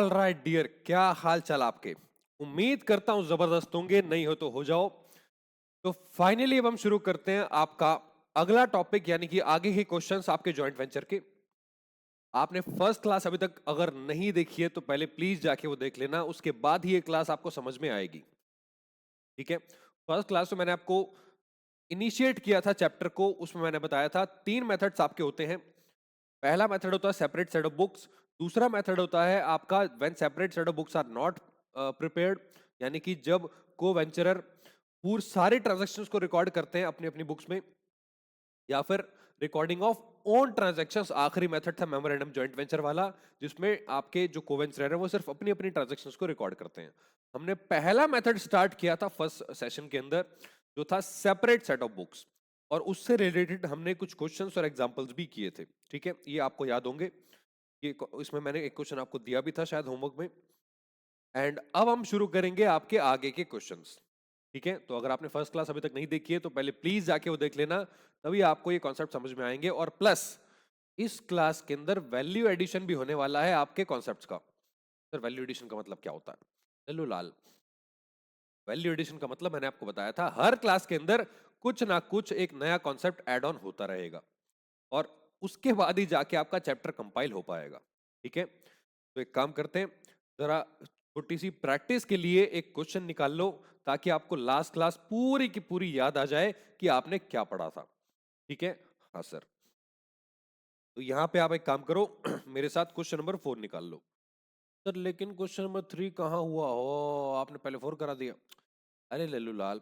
All right dear, क्या हाल चाल आपके। उम्मीद करता हूं जबरदस्त होंगे, नहीं हो तो हो जाओ। तो फाइनली अब हम शुरू करते हैं आपका अगला टॉपिक, यानी कि आगे के क्वेश्चंस आपके जॉइंट वेंचर के। आपने फर्स्ट क्लास अभी तक अगर नहीं देखी है तो पहले प्लीज जाके वो देख लेना, उसके बाद ही ये क्लास आपको समझ में आएगी। ठीक है। फर्स्ट क्लास में मैंने आपको इनिशिएट किया था चैप्टर को, उसमें मैंने बताया था तीन मेथड्स आपके होते हैं। पहला मेथड होता है सेपरेट सेट ऑफ बुक्स। दूसरा मेथड होता है आपका when separate set of books are not prepared, यानी कि जब को वेंचरर पूरे सारे ट्रांजैक्शंस को रिकॉर्ड करते हैं अपनी अपनी बुक्स में, या फिर रिकॉर्डिंग ऑफ ओन ट्रांजैक्शंस। आखिरी मेथड था मेमोरेंडम जॉइंट वेंचर वाला, जिसमें आपके जो कोवेंचरर है वो सिर्फ अपनी अपनी ट्रांजैक्शंस को रिकॉर्ड करते हैं। हमने पहला मेथड स्टार्ट किया था फर्स्ट सेशन के अंदर, जो था सेपरेट सेट ऑफ बुक्स, और उससे रिलेटेड हमने कुछ क्वेश्चंस और एग्जांपल्स भी किए थे। ठीक है, ये आपको याद होंगे। ये इसमें मैंने एक क्वेश्चन आपको दिया भी था शायद होमवर्क में। एंड अब हम शुरू करेंगे आपके आगे के क्वेश्चंस। ठीक है, तो अगर आपने फर्स्ट क्लास अभी तक नहीं देखी है तो पहले प्लीज जाके वो देख लेना, तभी आपको ये कॉन्सेप्ट समझ में आएंगे। और प्लस इस क्लास के अंदर वैल्यू एडिशन भी होने वाला है आपके कॉन्सेप्ट्स का। सर वैल्यू एडिशन का मतलब क्या होता है? लल्लू लाल, वैल्यू एडिशन का मतलब मैंने आपको बताया था, हर क्लास के अंदर कुछ ना कुछ एक नया कॉन्सेप्ट ऐड ऑन होता रहेगा, और उसके बाद ही जाके आपका चैप्टर कंपाइल हो पाएगा। ठीक है, तो एक काम करते हैं, जरा छोटी सी प्रैक्टिस के लिए एक क्वेश्चन निकाल लो, ताकि आपको लास्ट क्लास पूरी की पूरी याद आ जाए कि आपने क्या पढ़ा था। ठीक है, हाँ सर। तो यहां पे आप एक काम करो मेरे साथ क्वेश्चन नंबर 4 निकाल लो। सर लेकिन क्वेश्चन नंबर 3 कहाँ हुआ हो, आपने पहले 4 करा दिया। अरे लल्लू लाल,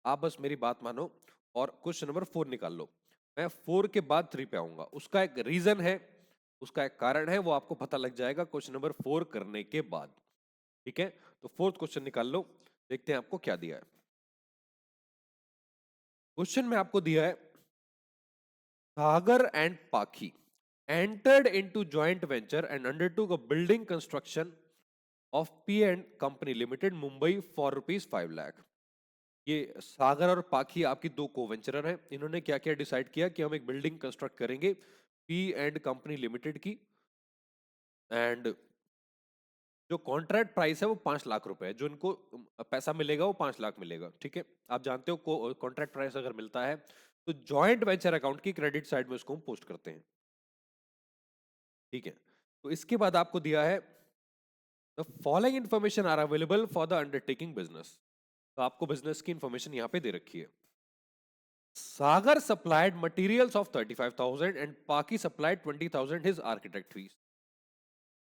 आप बस मेरी बात मानो और क्वेश्चन नंबर 4 निकाल लो। मैं 4 के बाद 3 पे आऊंगा, उसका एक रीजन है, उसका एक कारण है, वो आपको पता लग जाएगा क्वेश्चन नंबर 4 करने के बाद। ठीक है, तो फोर्थ क्वेश्चन निकाल लो, देखते हैं आपको क्या दिया है। क्वेश्चन में आपको दिया है, सागर एंड पाखी entered into joint venture and undertook a building construction of P and Company Limited Mumbai for rupees 5 lakh। ये सागर और पाखी आपकी दो को वेंचरर हैं। इन्होंने क्या क्या डिसाइड किया कि हम एक बिल्डिंग कंस्ट्रक्ट करेंगे पी एंड कंपनी लिमिटेड की, एंड जो कॉन्ट्रैक्ट प्राइस है वो 5 लाख रुपए है, जो इनको पैसा मिलेगा वो 5 लाख मिलेगा। ठीक है, आप जानते हो कॉन्ट्रैक्ट प्राइस अगर मिलता है तो जॉइंट वेंचर अकाउंट की क्रेडिट साइड में उसको हम पोस्ट करते हैं। ठीक है, तो इसके बाद आपको दिया है the following information are available for the undertaking business. तो आपको बिजनेस की इंफॉर्मेशन यहां पे दे रखी है। सागर सप्लाइड मटेरियल्स ऑफ 35,000 एंड पाकी सप्लाइड 20,000 हिज आर्किटेक्ट फीस।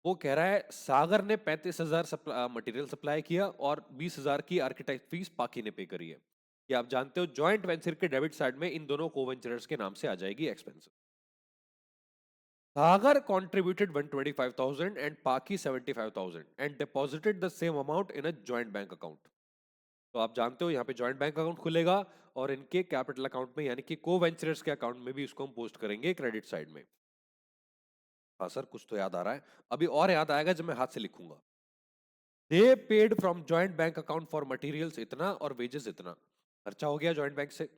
वो कह रहा है सागर ने 35,000 मटेरियल सप्लाई किया और 20,000 की आर्किटेक्ट फीस पाकी ने पे करी है। ये आप जानते हो जॉइंट वेंचर के डेबिट साइड में इन दोनों को वेंचरर्स के नाम से आ जाएगी expense. Sagar contributed 125,000 and Paki 75,000 and deposited the same amount in a joint bank account। तो आप जानते हो यहाँ पे जॉइंट बैंक अकाउंट खुलेगा, और इनके कैपिटल अकाउंट में यानी कि को वेंचरर्स के अकाउंट में भी इसको हम पोस्ट करेंगे क्रेडिट साइड में। हाँ सर, कुछ तो याद आ रहा है, अभी और याद आएगा जब मैं हाथ से लिखूंगा। They paid from joint bank account for materials इतना और वेजेस इतना, खर्चा हो गया जॉइंट बैंक से।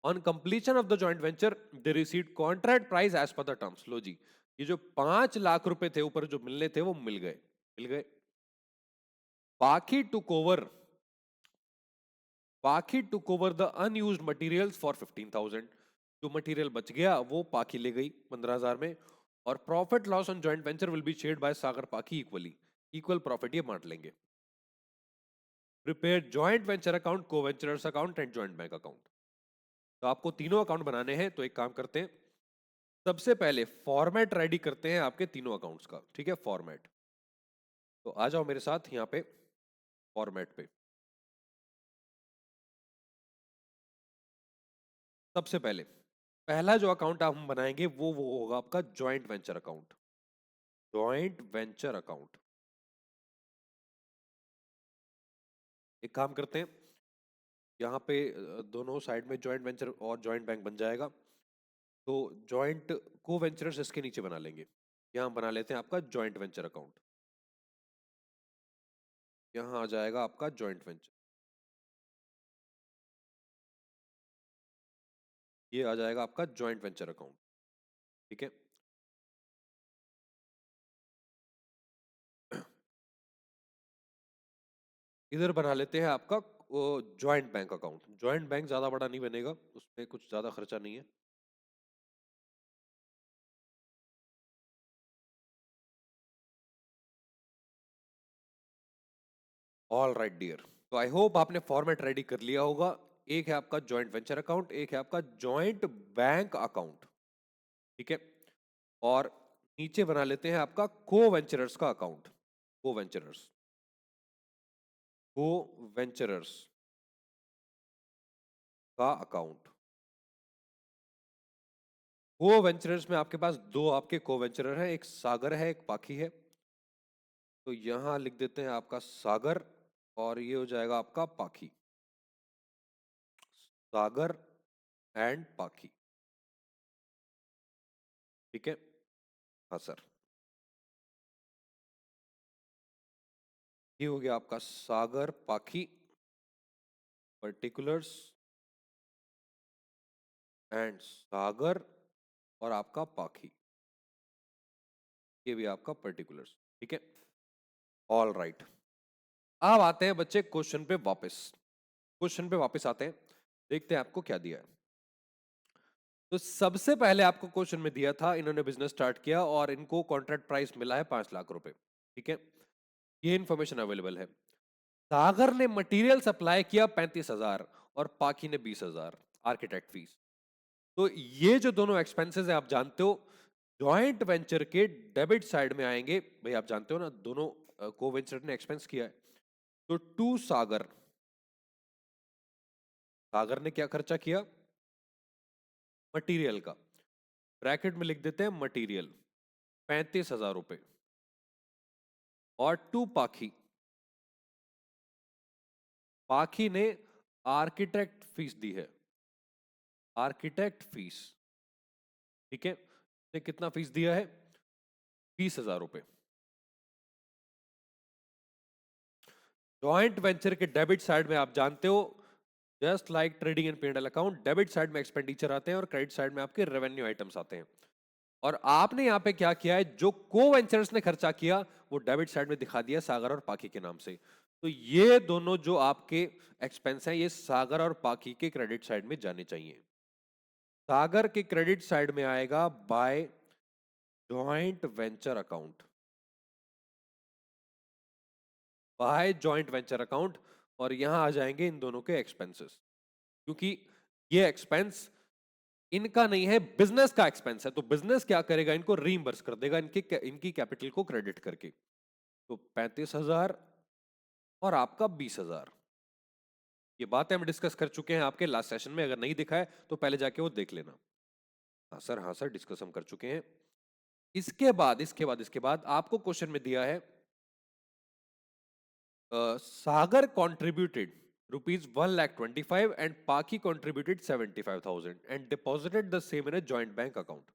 On completion of the joint venture they received contract price as per the terms. लो जी, ये जो 5 लाख रुपए थे ऊपर जो मिलने थे वो मिल गए, मिल गए। बाकी टुक ओवर, पाखी took over the unused materials for 15,000। जो मटेरियल बच गया वो पाखी ले गई 15,000 में, और profit loss on joint venture will be shared by Sagar Pakhi equally. Equal profit ये बांट लेंगे। Prepare joint venture account, coventurers account and joint bank account. तो आपको तीनों अकाउंट बनाने हैं, तो एक काम करते हैं, सबसे पहले फॉर्मेट रेडी करते हैं आपके तीनों अकाउंट्स का। ठीक है, फॉर्मेट। तो आ जाओ मेरे साथ यहाँ पे फॉर्मेट पे। सबसे पहले पहला जो अकाउंट आप हम बनाएंगे वो होगा आपका joint venture account. Joint venture account, एक काम करते हैं, यहाँ पे दोनों साइड में जॉइंट वेंचर और जॉइंट बैंक बन जाएगा, तो जॉइंट को वेंचरर्स इसके नीचे बना लेंगे। यहाँ बना लेते हैं आपका जॉइंट वेंचर अकाउंट। यहाँ आ जाएगा आपका जॉइंट वेंचर, ये आ जाएगा आपका जॉइंट वेंचर अकाउंट। ठीक है, इधर बना लेते हैं आपका joint bank account. Joint bank ज्यादा बड़ा नहीं बनेगा, उसमें कुछ ज्यादा खर्चा नहीं है। ऑल राइट डियर, तो आई होप आपने फॉर्मेट रेडी कर लिया होगा। एक है आपका जॉइंट वेंचर अकाउंट, एक है आपका जॉइंट बैंक अकाउंट, ठीक है। और नीचे बना लेते हैं आपका को वेंचरर्स का अकाउंट। को वेंचरर्स, को वेंचरर्स का अकाउंट। को वेंचरर्स में आपके पास दो आपके को वेंचरर हैं, एक सागर है एक पाखी है। तो यहां लिख देते हैं आपका सागर, और ये हो जाएगा आपका पाखी। सागर एंड पाखी, ठीक है। हाँ सर, ये हो गया आपका सागर पाखी, पर्टिकुलर्स एंड सागर, और आपका पाखी, ये भी आपका पर्टिकुलर्स, ठीक है। ऑल राइट, अब आते हैं बच्चे क्वेश्चन पे वापस। क्वेश्चन पे वापस आते हैं, देखते हैं आपको क्या दिया है। तो सबसे पहले आपको क्वेश्चन में दिया था, इन्होंने बिजनेस स्टार्ट किया और इनको कॉन्ट्रैक्ट प्राइस मिला है 5 लाख रुपए, ठीक है। ये इंफॉर्मेशन अवेलेबल है। सागर ने मटेरियल सप्लाई किया 35,000 और पाखी ने 20,000 आर्किटेक्ट फीस। तो ये जो दोनों एक्सपेंसेस है आप जानते हो, जॉइंट वेंचर के डेबिट साइड में आएंगे। भाई आप जानते हो ना, दोनों को वेंचर ने एक्सपेंस किया है। तो टू सागर, सागर ने क्या खर्चा किया? मटेरियल का, ब्रैकेट में लिख देते हैं मटेरियल, 35,000 रुपए। और टू पाखी, पाखी ने आर्किटेक्ट फीस दी है, आर्किटेक्ट फीस, ठीक है। ने कितना फीस दिया है? 20,000 रुपए। जॉइंट वेंचर के डेबिट साइड में आप जानते हो, just like trading and P&L account, debit side में एक्सपेंडिचर आते हैं और क्रेडिट साइड में आपके रेवेन्यू आइटम्स आते हैं। और आपने यहां पे क्या किया है, जो को वेंचर्स ने खर्चा किया वो डेबिट साइड में दिखा दिया सागर और पाकी के नाम से। तो ये दोनों जो आपके एक्सपेंस हैं, ये सागर और पाकी के क्रेडिट साइड में जाने चाहिए। सागर के क्रेडिट साइड में आएगा by joint venture account, by joint venture account, और यहां आ जाएंगे इन दोनों के एक्सपेंसेस, क्योंकि ये एक्सपेंस इनका नहीं है, बिजनेस का एक्सपेंस है। तो बिजनेस क्या करेगा, इनको रीइंबर्स कर देगा इनकी कैपिटल को क्रेडिट करके। तो 35,000 और आपका 20,000, ये बातें हम डिस्कस कर चुके हैं आपके लास्ट सेशन में। अगर नहीं दिखा है तो पहले जाके वो देख लेना। हाँ सर, हाँ सर, डिस्कस हम कर चुके हैं। इसके बाद आपको क्वेश्चन में दिया है, Sagar contributed ₹1,25,000 and Paki contributed 75,000 and deposited the same in a joint bank account.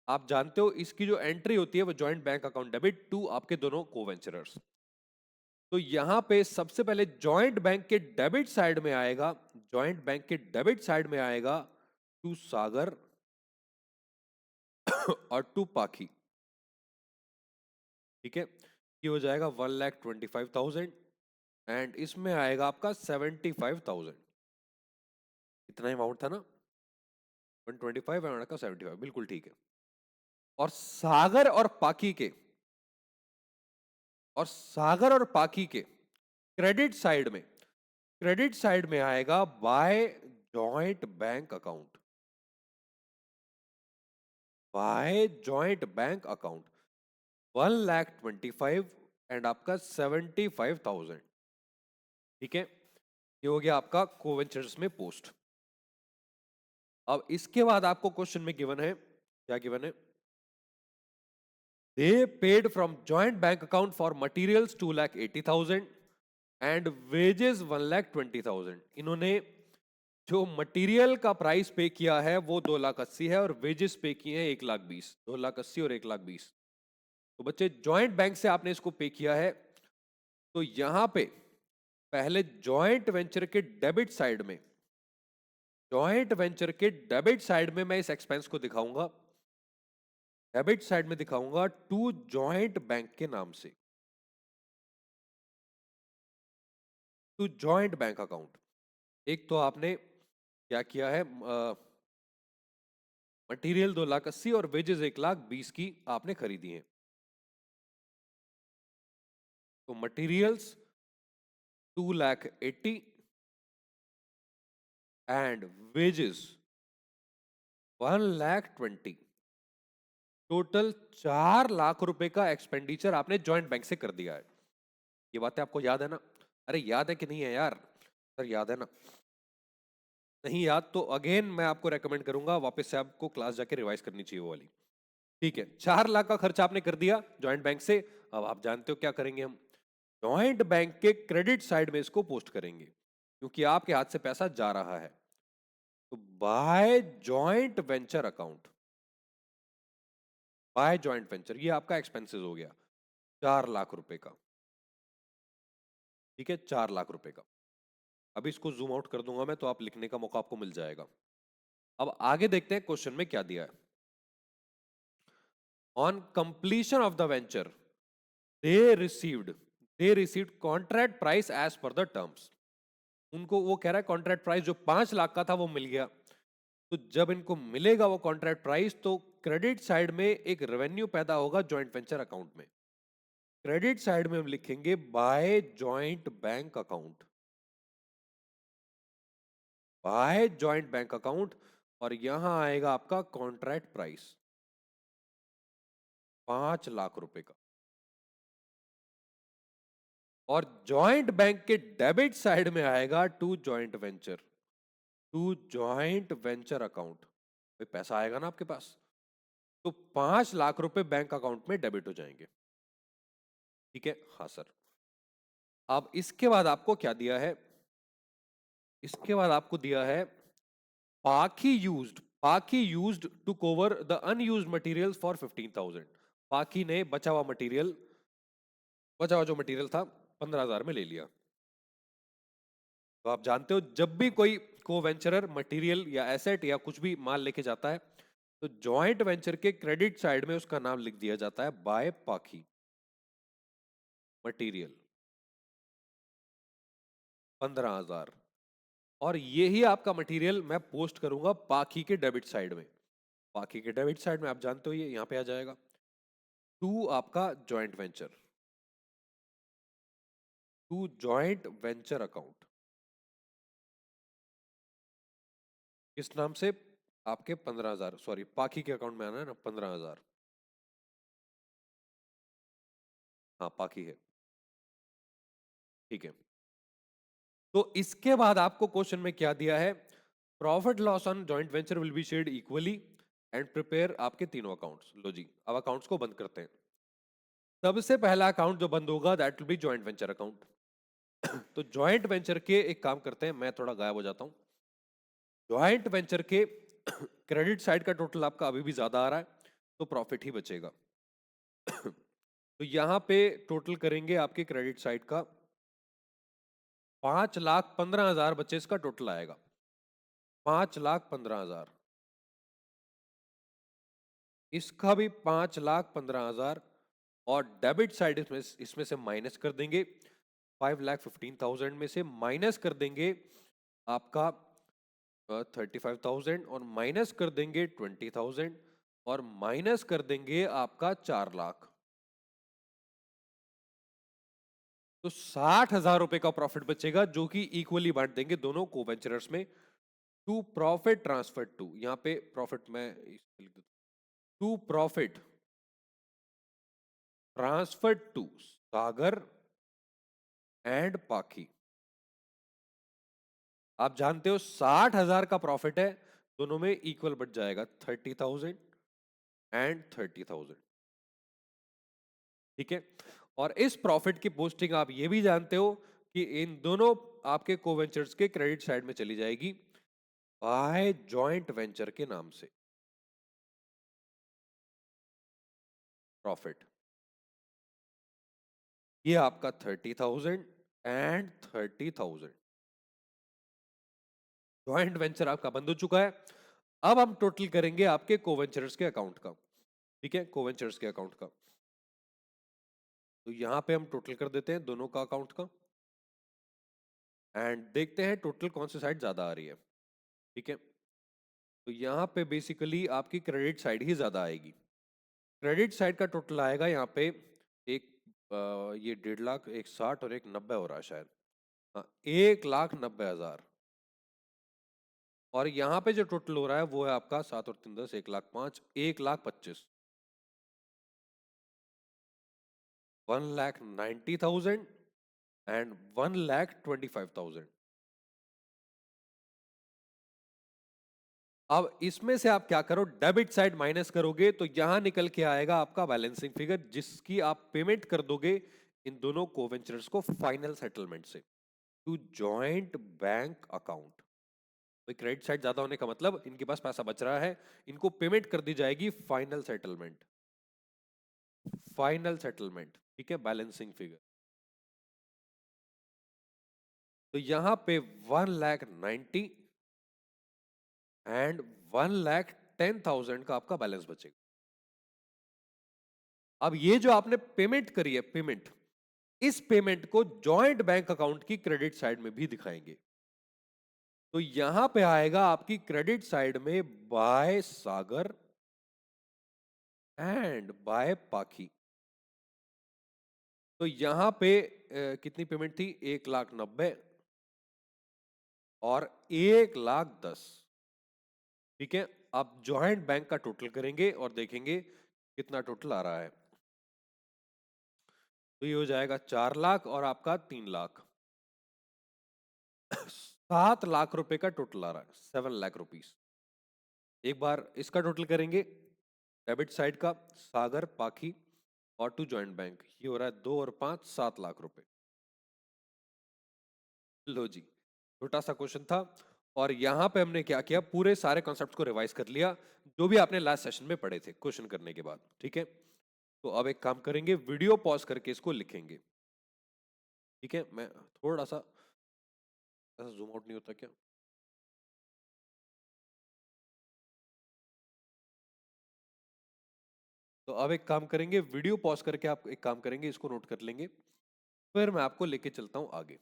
आप जानते हो इसकी जो एंट्री होती है वो joint bank account debit to आपके दोनों कोवेंचरर्स। तो यहां पे सबसे पहले जॉइंट बैंक के डेबिट साइड में आएगा, जॉइंट बैंक के डेबिट साइड में आएगा टू सागर और टू पाखी, ठीक है। ये हो जाएगा 1,25,000 एंड इसमें आएगा आपका 75,000। इतना अमाउंट था ना, 125 एंड का 75, बिल्कुल ठीक है। और सागर और पाकी के, और सागर और पाकी के क्रेडिट साइड में, क्रेडिट साइड में आएगा by joint bank account, by joint bank account 1,25,000 and आपका 75,000, ठीक है। ये हो गया आपका कोवेंचर्स में पोस्ट। अब इसके बाद आपको क्वेश्चन में गिवन है, क्या गिवन है? दे paid from joint bank account for materials 2,80,000 and wages 1,20,000। इन्होंने जो मटेरियल का प्राइस पे किया है वो 2,80,000 है और वेजेस पे किए हैं 1,20,000, 2,80,000 और 1,20,000। तो बच्चे जॉइंट बैंक से आपने इसको पे किया है। तो यहां पे पहले जॉइंट वेंचर के डेबिट साइड में, जॉइंट वेंचर के डेबिट साइड में मैं इस एक्सपेंस को दिखाऊंगा, डेबिट साइड में दिखाऊंगा टू जॉइंट बैंक के नाम से। To joint bank account. एक तो आपने क्या किया है, मटेरियल 2,80,000 और वेजेस 1,20,000 की आपने खरीदी है। तो materials 2,80,000 and wages 1,20,000। Total 4 lakh रुपए का एक्सपेंडिचर आपने जॉइंट बैंक से कर दिया है। ये बातें आपको याद है ना? अरे याद है कि नहीं है यार? सर याद है ना? नहीं याद तो अगेन मैं आपको रेकमेंड करूंगा वापस से आपको क्लास जाके रिवाइज करनी चाहिए वो वाली। ठीक है, 4 लाख का खर्चा आपने कर दिया जॉइंट बैंक से। अब आप जानते हो क्या करेंगे हम? जॉइंट बैंक के क्रेडिट साइड में इसको पोस्ट करेंगे, क्योंकि आपके हाथ से पैसा जा रहा है। तो by joint venture account, by joint venture, ये आपका एक्सपेंसेस हो गया 4 लाख रुपए का। ठीक है, 4 लाख रुपए का। अभी इसको जूम आउट कर दूंगा मैं, तो आप लिखने का मौका आपको मिल जाएगा। अब आगे देखते हैं क्वेश्चन में क्या दिया है। On completion of the venture they received they received contract price as per the terms. उनको वो कह रहा है कॉन्ट्रैक्ट प्राइस जो 5 लाख का था वो मिल गया। तो जब इनको मिलेगा वो कॉन्ट्रैक्ट प्राइस, तो क्रेडिट साइड में एक रेवेन्यू पैदा होगा जॉइंट वेंचर अकाउंट में। क्रेडिट साइड में हम लिखेंगे by joint bank account, by joint bank account. और यहां आएगा आपका कॉन्ट्रैक्ट प्राइस 5 लाख रुपए का। और जॉइंट बैंक के डेबिट साइड में आएगा to joint venture, to joint venture account. भाई पैसा आएगा ना आपके पास, तो 5 लाख रुपए बैंक अकाउंट में डेबिट हो जाएंगे। ठीक है, हाँ सर। अब इसके बाद आपको क्या दिया है? इसके बाद आपको दिया है Paki used to cover the unused materials for 15,000। Paki ने बचा हुआ जो मटेरियल था 15,000 में ले लिया। तो आप जानते हो जब भी कोई को वेंचरर मटेरियल या एसेट या कुछ भी माल लेके जाता है, तो जॉइंट वेंचर के क्रेडिट साइड में उसका नाम लिख दिया जाता है बाय पाकी मटेरियल 15,000। और यही आपका मटेरियल मैं पोस्ट करूंगा पाकी के डेबिट साइड में। पाकी के डेबिट साइड में आप जानते हो ये यहां पे आ जाएगा टू आपका joint venture, to joint venture account. किस नाम से? आपके 15,000, सॉरी पाकी के अकाउंट में आना है ना 15,000। हाँ पाकी है। ठीक है, तो इसके बाद आपको क्वेश्चन में क्या दिया है? Profit loss on joint venture will be shared equally and prepare आपके तीनों अकाउंट्स। लो जी, अब अकाउंट्स को बंद करते हैं। सबसे पहला अकाउंट जो बंद होगा that will be joint venture account. तो जॉइंट वेंचर के एक काम करते हैं, मैं थोड़ा गायब हो जाता हूं। जॉइंट वेंचर के क्रेडिट साइड का टोटल आपका अभी भी ज्यादा आ रहा है, तो प्रॉफिट ही बचेगा। तो यहां पे टोटल करेंगे आपके क्रेडिट साइड का 5,15,000 बचे, इसका टोटल आएगा 5,15,000। इसका भी 5,15,000। और डेबिट साइड इसमें से माइनस कर देंगे 5,15,000 में से माइनस कर देंगे आपका 35,000 और माइनस कर देंगे 20,000 और माइनस कर देंगे आपका 4 लाख। तो 60,000 रुपए का प्रॉफिट बचेगा, जो कि इक्वली बांट देंगे दोनों को वेंचरर्स में। टू प्रॉफिट ट्रांसफर टू, यहां पे प्रॉफिट मैं लिख देता हूं, to profit transfer to Sagar and Pakhi. आप जानते हो 60,000 का प्रॉफिट है, दोनों में इक्वल बच जाएगा 30,000 एंड 30,000। ठीक है, और इस प्रॉफिट की पोस्टिंग आप ये भी जानते हो कि इन दोनों आपके कोवेंचर्स के क्रेडिट साइड में चली जाएगी बाय जॉइंट वेंचर के नाम से प्रॉफिट। ये आपका 30,000 एंड 30,000। जॉइंट वेंचर आपका बंद हो चुका है। अब हम टोटल करेंगे आपके कोवेंचर्स के अकाउंट का। ठीक है, कोवेंचर्स के अकाउंट का। तो यहां पे हम टोटल कर देते हैं दोनों का अकाउंट का। एंड देखते हैं टोटल कौन सी साइड ज्यादा आ रही है। ठीक है, तो यहाँ पे बेसिकली आपकी क्रेडिट साइड ही ज्यादा आएगी। क्रेडिट साइड का टोटल आएगा यहाँ पे एक ये 1.5 लाख, एक 60 और एक 90 हो रहा है शायद। हाँ, 1,90,000। और यहाँ पे जो टोटल हो रहा है वो है आपका 7 और 3 10, 1,05,000, 1,25,000, 1,90,000 एंड 1,25,000। अब इसमें से आप क्या करो, डेबिट साइड माइनस करोगे तो यहां निकल के आएगा आपका बैलेंसिंग फिगर, जिसकी आप पेमेंट कर दोगे इन दोनों कोवेंचर्स को फाइनल सेटलमेंट से टू जॉइंट बैंक अकाउंट। भाई क्रेडिट साइड ज्यादा होने का मतलब इनके पास पैसा बच रहा है, इनको पेमेंट कर दी जाएगी फाइनल सेटलमेंट। फाइनल सेटलमेंट, ठीक है, बैलेंसिंग फिगर। तो यहां पे 1,90,000 एंड 1,10,000 का आपका बैलेंस बचेगा। अब ये जो आपने पेमेंट करी है, पेमेंट, इस पेमेंट को जॉइंट बैंक अकाउंट की क्रेडिट साइड में भी दिखाएंगे। तो यहां पे आएगा आपकी क्रेडिट साइड में बाय सागर एंड बाय पाखी। तो यहां पे कितनी पेमेंट थी, 1,90,000 और 1,10,000। ठीक है, अब जॉइंट बैंक का टोटल करेंगे और देखेंगे कितना टोटल आ रहा है। तो ये हो जाएगा 4 लाख और आपका 3 लाख, 7 लाख रुपए का टोटल आ रहा है, 7 लाख रुपीस। एक बार इसका टोटल करेंगे, डेबिट साइड का, सागर पाखी और टू जॉइंट बैंक, ये हो रहा है 2 और 5, 7 लाख रुपए। लो जी, छोटा सा क्वेश्चन था और यहां पे हमने क्या किया, पूरे सारे कॉन्सेप्ट को रिवाइज कर लिया जो भी आपने लास्ट सेशन में पढ़े थे क्वेश्चन करने के बाद। ठीक है, तो अब एक काम करेंगे, वीडियो पॉज करके इसको लिखेंगे। ठीक है, मैं थोड़ा सा ऐसा जूम आउट नहीं होता क्या? तो अब एक काम करेंगे, वीडियो पॉज करके आप एक काम करेंगे, इसको नोट कर लेंगे, फिर मैं आपको लेके चलता हूं आगे।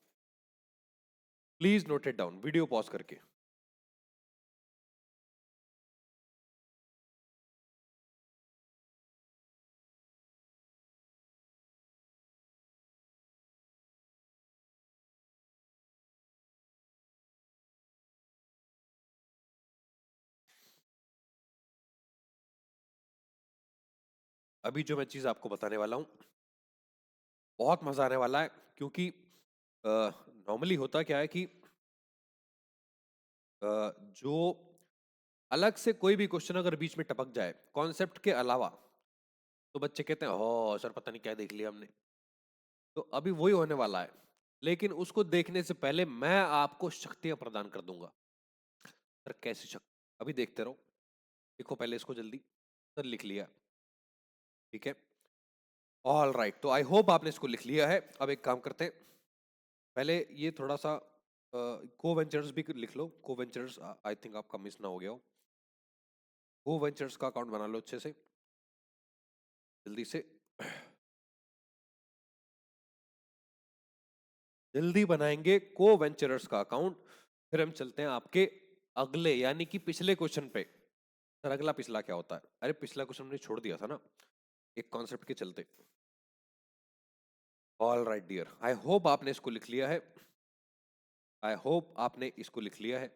Please note it down, video pause करके। अभी जो मैं चीज आपको बताने वाला हूं, बहुत मजा आने वाला है, क्योंकि नॉर्मली होता क्या है कि जो अलग से कोई भी क्वेश्चन अगर बीच में टपक जाए कॉन्सेप्ट के अलावा, तो बच्चे कहते हैं हो सर पता नहीं क्या देख लिया हमने। तो अभी वही होने वाला है, लेकिन उसको देखने से पहले मैं आपको शक्तियां प्रदान कर दूंगा। सर कैसी शक्ति, अभी देखते रहो। लिखो पहले इसको जल्दी। सर लिख लिया, ठीक है, ऑल राइट। तो आई होप आपने इसको लिख लिया है। अब एक काम करते हैं, पहले ये थोड़ा सा को वेंचर्स भी लिख लो। को वेंचर्स आई थिंक आपका मिस ना हो गया हो। को वेंचर्स का अकाउंट बना लो अच्छे से, जल्दी से, जल्दी बनाएंगे को वेंचर्स का अकाउंट। फिर हम चलते हैं आपके अगले यानी कि पिछले क्वेश्चन पे। सर अगला पिछला क्या होता है? अरे पिछला क्वेश्चन हमने छोड़ दिया था ना एक कॉन्सेप्ट के चलते। All right dear, I hope आपने इसको लिख लिया है। आई होप आपने इसको लिख लिया है।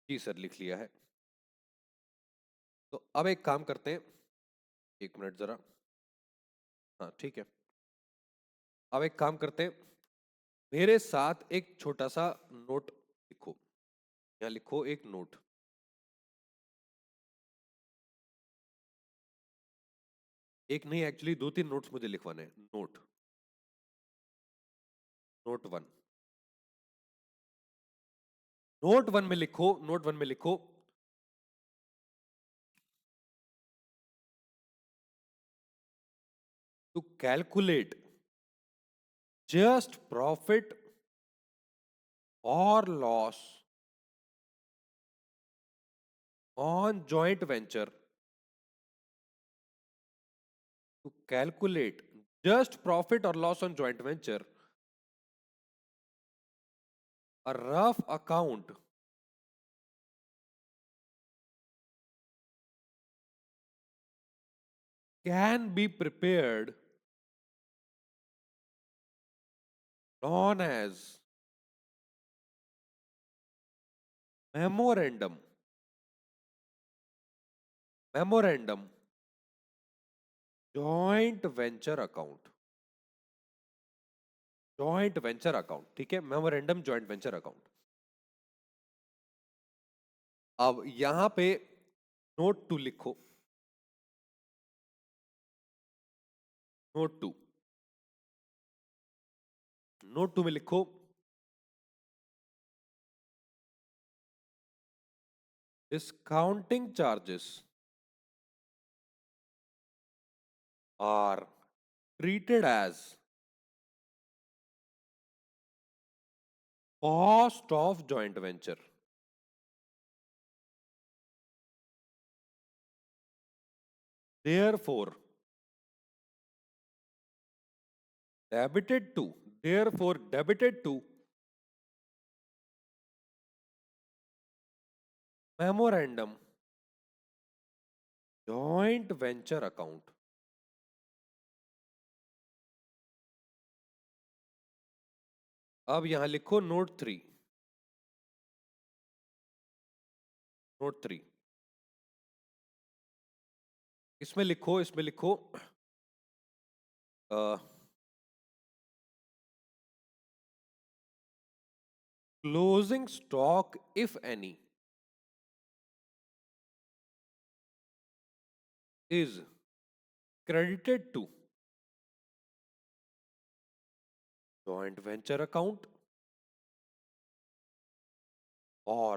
जी सर लिख लिया है। तो अब एक काम करते हैं, एक मिनट जरा, हाँ ठीक है। अब एक काम करते हैं, मेरे साथ एक छोटा सा नोट लिखो, या लिखो एक नोट। एक नहीं, एक्चुअली 2-3 नोट्स मुझे लिखवाने हैं। Note, note one, note one में लिखो, नोट वन में लिखो, टू कैलकुलेट जस्ट प्रॉफिट और loss on joint venture, to calculate just profit और loss on joint venture, A rough account can be prepared known as memorandum. Memorandum joint venture account. Joint venture account, ठीक है, memorandum joint venture account. अब यहां पे note two लिखो, note two, note two में लिखो discounting charges are treated as cost of joint venture. Therefore, debited to, therefore debited to memorandum joint venture account. अब यहां लिखो नोट थ्री, नोट थ्री, इसमें लिखो, इसमें लिखो closing stock if any is credited to joint venture account or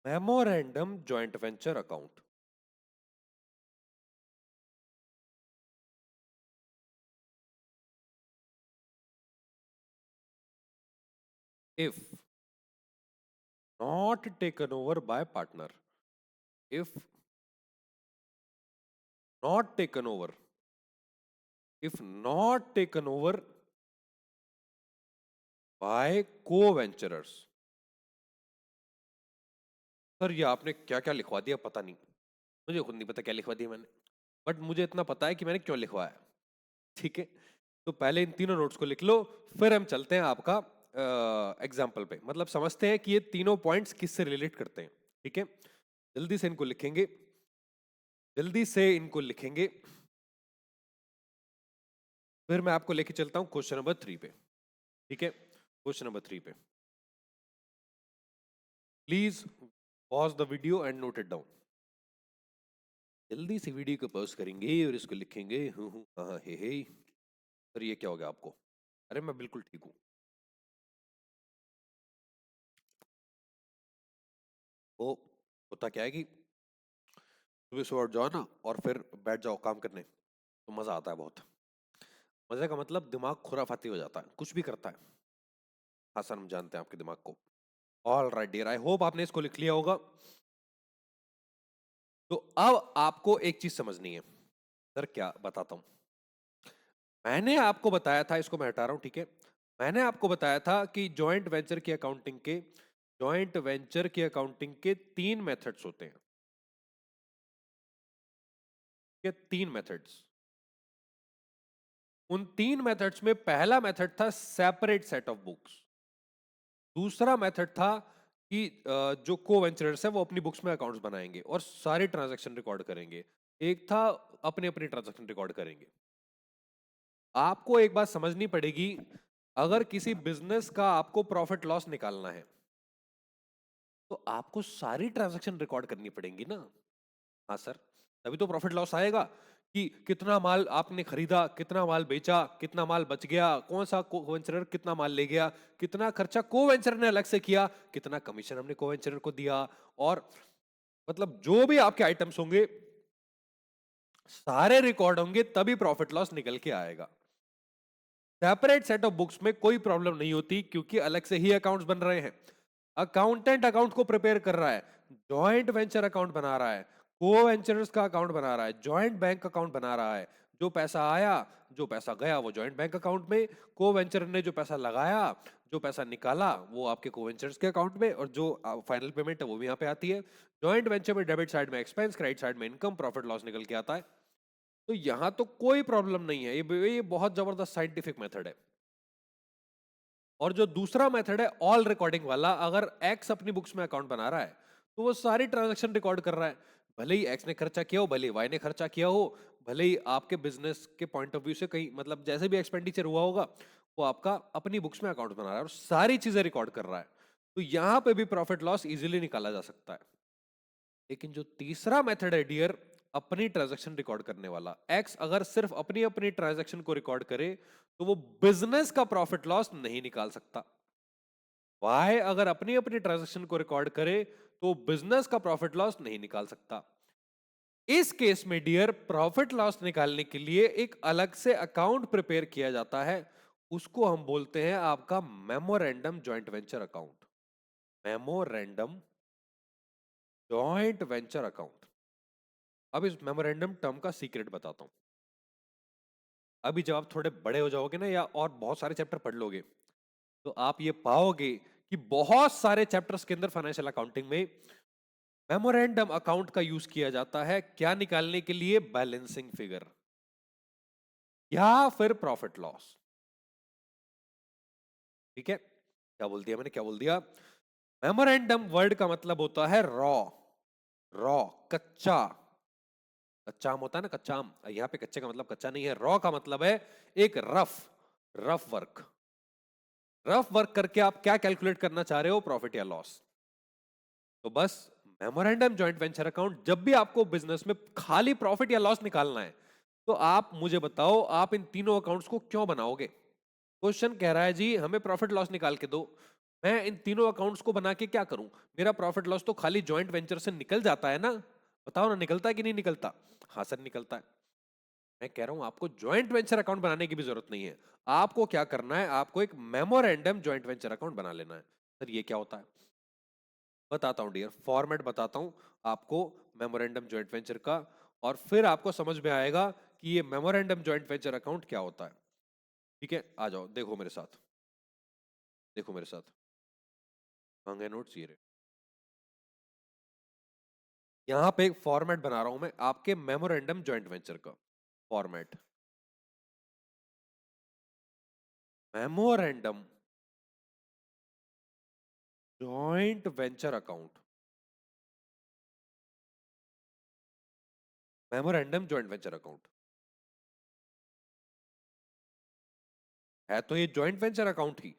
memorandum joint venture account if not taken over by partner, if not taken over, if not taken over by co-venturers। Sir ये आपने क्या क्या लिखवा दिया पता नहीं, मुझे खुद नहीं पता क्या लिखवा दिया मैंने, बट मुझे इतना पता है कि मैंने क्यों लिखवाया, ठीक है। तो पहले इन तीनों नोट्स को लिख लो, फिर हम चलते हैं आपका एग्जाम्पल पे, मतलब समझते हैं कि ये तीनों पॉइंट्स किससे रिलेट करते हैं, ठीक है। जल्दी से इनको लिखेंगे, जल्दी से इनको लिखेंगे, फिर मैं आपको लेके चलता हूं क्वेश्चन नंबर 3 पे, ठीक है। क्वेश्चन नंबर 3 पे please pause the video and note it down. जल्दी से वीडियो को पॉज करेंगे और इसको लिखेंगे हाँ हे। सर ये क्या हो गया आपको? अरे मैं बिल्कुल ठीक हूँ। वो होता क्या है कि सुबह सुबह उठ जाओ ना और फिर बैठ जाओ काम करने, तो मजा आता है बहुत। मजे का मतलब दिमाग खुराफाती हो जाता है, कुछ भी करता है। हाँ सर, हम जानते हैं आपके दिमाग को। All right dear, I hope आपने इसको लिख लिया होगा। तो अब आपको एक चीज समझनी है। सर क्या? बताता हूं। मैंने आपको बताया था, इसको मैं हटा रहा हूं, ठीक है। मैंने आपको बताया था कि जॉइंट वेंचर की अकाउंटिंग के, जॉइंट वेंचर की अकाउंटिंग के 3 मेथड्स होते हैं। ये 3 मेथड्स, उन 3 मेथड्स में पहला मेथड था सेपरेट सेट ऑफ बुक्स। दूसरा मेथड था कि जो को वेंचरर्स है वो अपनी बुक्स में अकाउंट्स बनाएंगे और सारे ट्रांजैक्शन रिकॉर्ड करेंगे। एक था अपने अपने ट्रांजैक्शन रिकॉर्ड करेंगे। आपको एक बात समझनी पड़ेगी, अगर किसी बिजनेस का आपको प्रॉफिट लॉस निकालना है तो आपको सारी ट्रांजैक्शन रिकॉर्ड करनी पड़ेंगी ना। हाँ सर, तभी तो प्रॉफिट लॉस आएगा कि कितना माल आपने खरीदा, कितना माल बेचा, कितना माल बच गया, कौन सा कोवेंचरर कितना माल ले गया, कितना खर्चा कोवेंचरर ने अलग से किया, कितना कमीशन हमने कोवेंचरर को दिया, और मतलब जो भी आपके आइटम्स होंगे सारे रिकॉर्ड होंगे, तभी प्रॉफिट लॉस निकल के आएगा। सेपरेट सेट ऑफ बुक्स में कोई प्रॉब्लम नहीं होती क्योंकि अलग से ही अकाउंट्स बन रहे हैं। अकाउंटेंट अकाउंट को प्रिपेयर कर रहा है, जॉइंट वेंचर अकाउंट बना रहा है, को वेंचर्स का अकाउंट बना रहा है, जॉइंट बैंक अकाउंट बना रहा है, जो पैसा आया, जो पैसा गया वो जॉइंट बैंक अकाउंट में, को वेंचर ने जो पैसा लगाया, जो पैसा निकाला वो आपके को वेंचर्स के अकाउंट में, और जो फाइनल पेमेंट है वो भी यहाँ पे आती है। जॉइंट वेंचर में डेबिट साइड में एक्सपेंस, क्रेडिट साइड में इनकम, प्रॉफिट लॉस निकल के आता है। तो यहाँ तो कोई प्रॉब्लम नहीं है, ये बहुत जबरदस्त साइंटिफिक मेथड है। और जो दूसरा मेथड है ऑल रिकॉर्डिंग वाला, अगर एक्स अपनी बुक्स में अकाउंट बना रहा है तो वो सारी ट्रांजैक्शन रिकॉर्ड कर रहा है, भले ही एक्स ने खर्चा किया हो, भले ही वाई ने खर्चा किया हो, भले ही आपके बिजनेस के पॉइंट ऑफ व्यू से कहीं मतलब जैसे भी एक्सपेंडिचर हुआ होगा वो आपका अपनी बुक्स में अकाउंट बना रहा है और सारी चीजें रिकॉर्ड कर रहा है। तो यहां पे भी प्रॉफिट लॉस इजीली निकाला जा सकता है। लेकिन जो तीसरा मेथड है डियर, अपनी ट्रांजैक्शन रिकॉर्ड करने वाला, एक्स अगर सिर्फ अपनी अपनी ट्रांजैक्शन को रिकॉर्ड करे तो वो बिजनेस का प्रॉफिट लॉस नहीं निकाल सकता। वाई अगर अपनी अपनी ट्रांजैक्शन को रिकॉर्ड करे तो बिजनेस का प्रॉफिट लॉस नहीं निकाल सकता। इस केस में डियर, प्रॉफिट लॉस निकालने के लिए एक अलग से अकाउंट प्रिपेयर किया जाता है, उसको हम बोलते हैं आपका memorandum joint venture account. Memorandum joint venture account. अब इस मेमोरेंडम टर्म का सीक्रेट बताता हूं। अभी जब आप थोड़े बड़े हो जाओगे ना, या और बहुत सारे चैप्टर पढ़ लोगे, तो आप ये पाओगे कि बहुत सारे चैप्टर्स के अंदर फाइनेंशियल अकाउंटिंग में मेमोरेंडम अकाउंट का यूज किया जाता है। क्या निकालने के लिए? बैलेंसिंग फिगर या फिर प्रॉफिट लॉस। ठीक है, क्या बोल दिया मैंने, क्या बोल दिया? मेमोरेंडम वर्ड का मतलब होता है रॉ। रॉ, कच्चा। कच्चा आम होता है ना, कच्चा आम, यहाँ पे कच्चे का मतलब कच्चा नहीं है, रॉ का मतलब है एक rough, rough work. Rough work करके आप क्या कैलकुलेट करना चाह रहे हो? प्रॉफिट या लॉस। तो बस मेमोरेंडम जॉइंट वेंचर अकाउंट, जब भी आपको बिजनेस में खाली प्रॉफिट या लॉस निकालना है तो आप मुझे बताओ, आप इन तीनों अकाउंट्स को क्यों बनाओगे? क्वेश्चन कह रहा है जी हमें प्रॉफिट लॉस निकाल के दो, मैं इन तीनों अकाउंट्स को बना के क्या करूं? मेरा प्रॉफिट लॉस तो खाली जॉइंट वेंचर से निकल जाता है ना। बताओ ना, निकलता है कि नहीं निकलता? हाँ सर निकलता है। मैं कह रहा हूं आपको जॉइंट वेंचर अकाउंट बनाने की भी जरूरत नहीं है। आपको क्या करना है, आपको एक मेमोरेंडम जॉइंट वेंचर अकाउंट बना लेना है। सर ये क्या होता है? बताता हूं डियर, फॉर्मेट बताता हूं आपको मेमोरेंडम जॉइंट वेंचर का, और फिर आपको समझ में आएगा कि ये मेमोरेंडम जॉइंट वेंचर अकाउंट क्या होता है। ठीक है, आ जाओ, देखो मेरे साथ, देखो मेरे साथ, मांगे नोट्स ये रहे। यहां पे एक फॉर्मेट बना रहा हूं मैं आपके मेमोरेंडम जॉइंट वेंचर का। Format, memorandum joint venture account, memorandum joint venture account है तो ये जॉइंट वेंचर अकाउंट ही,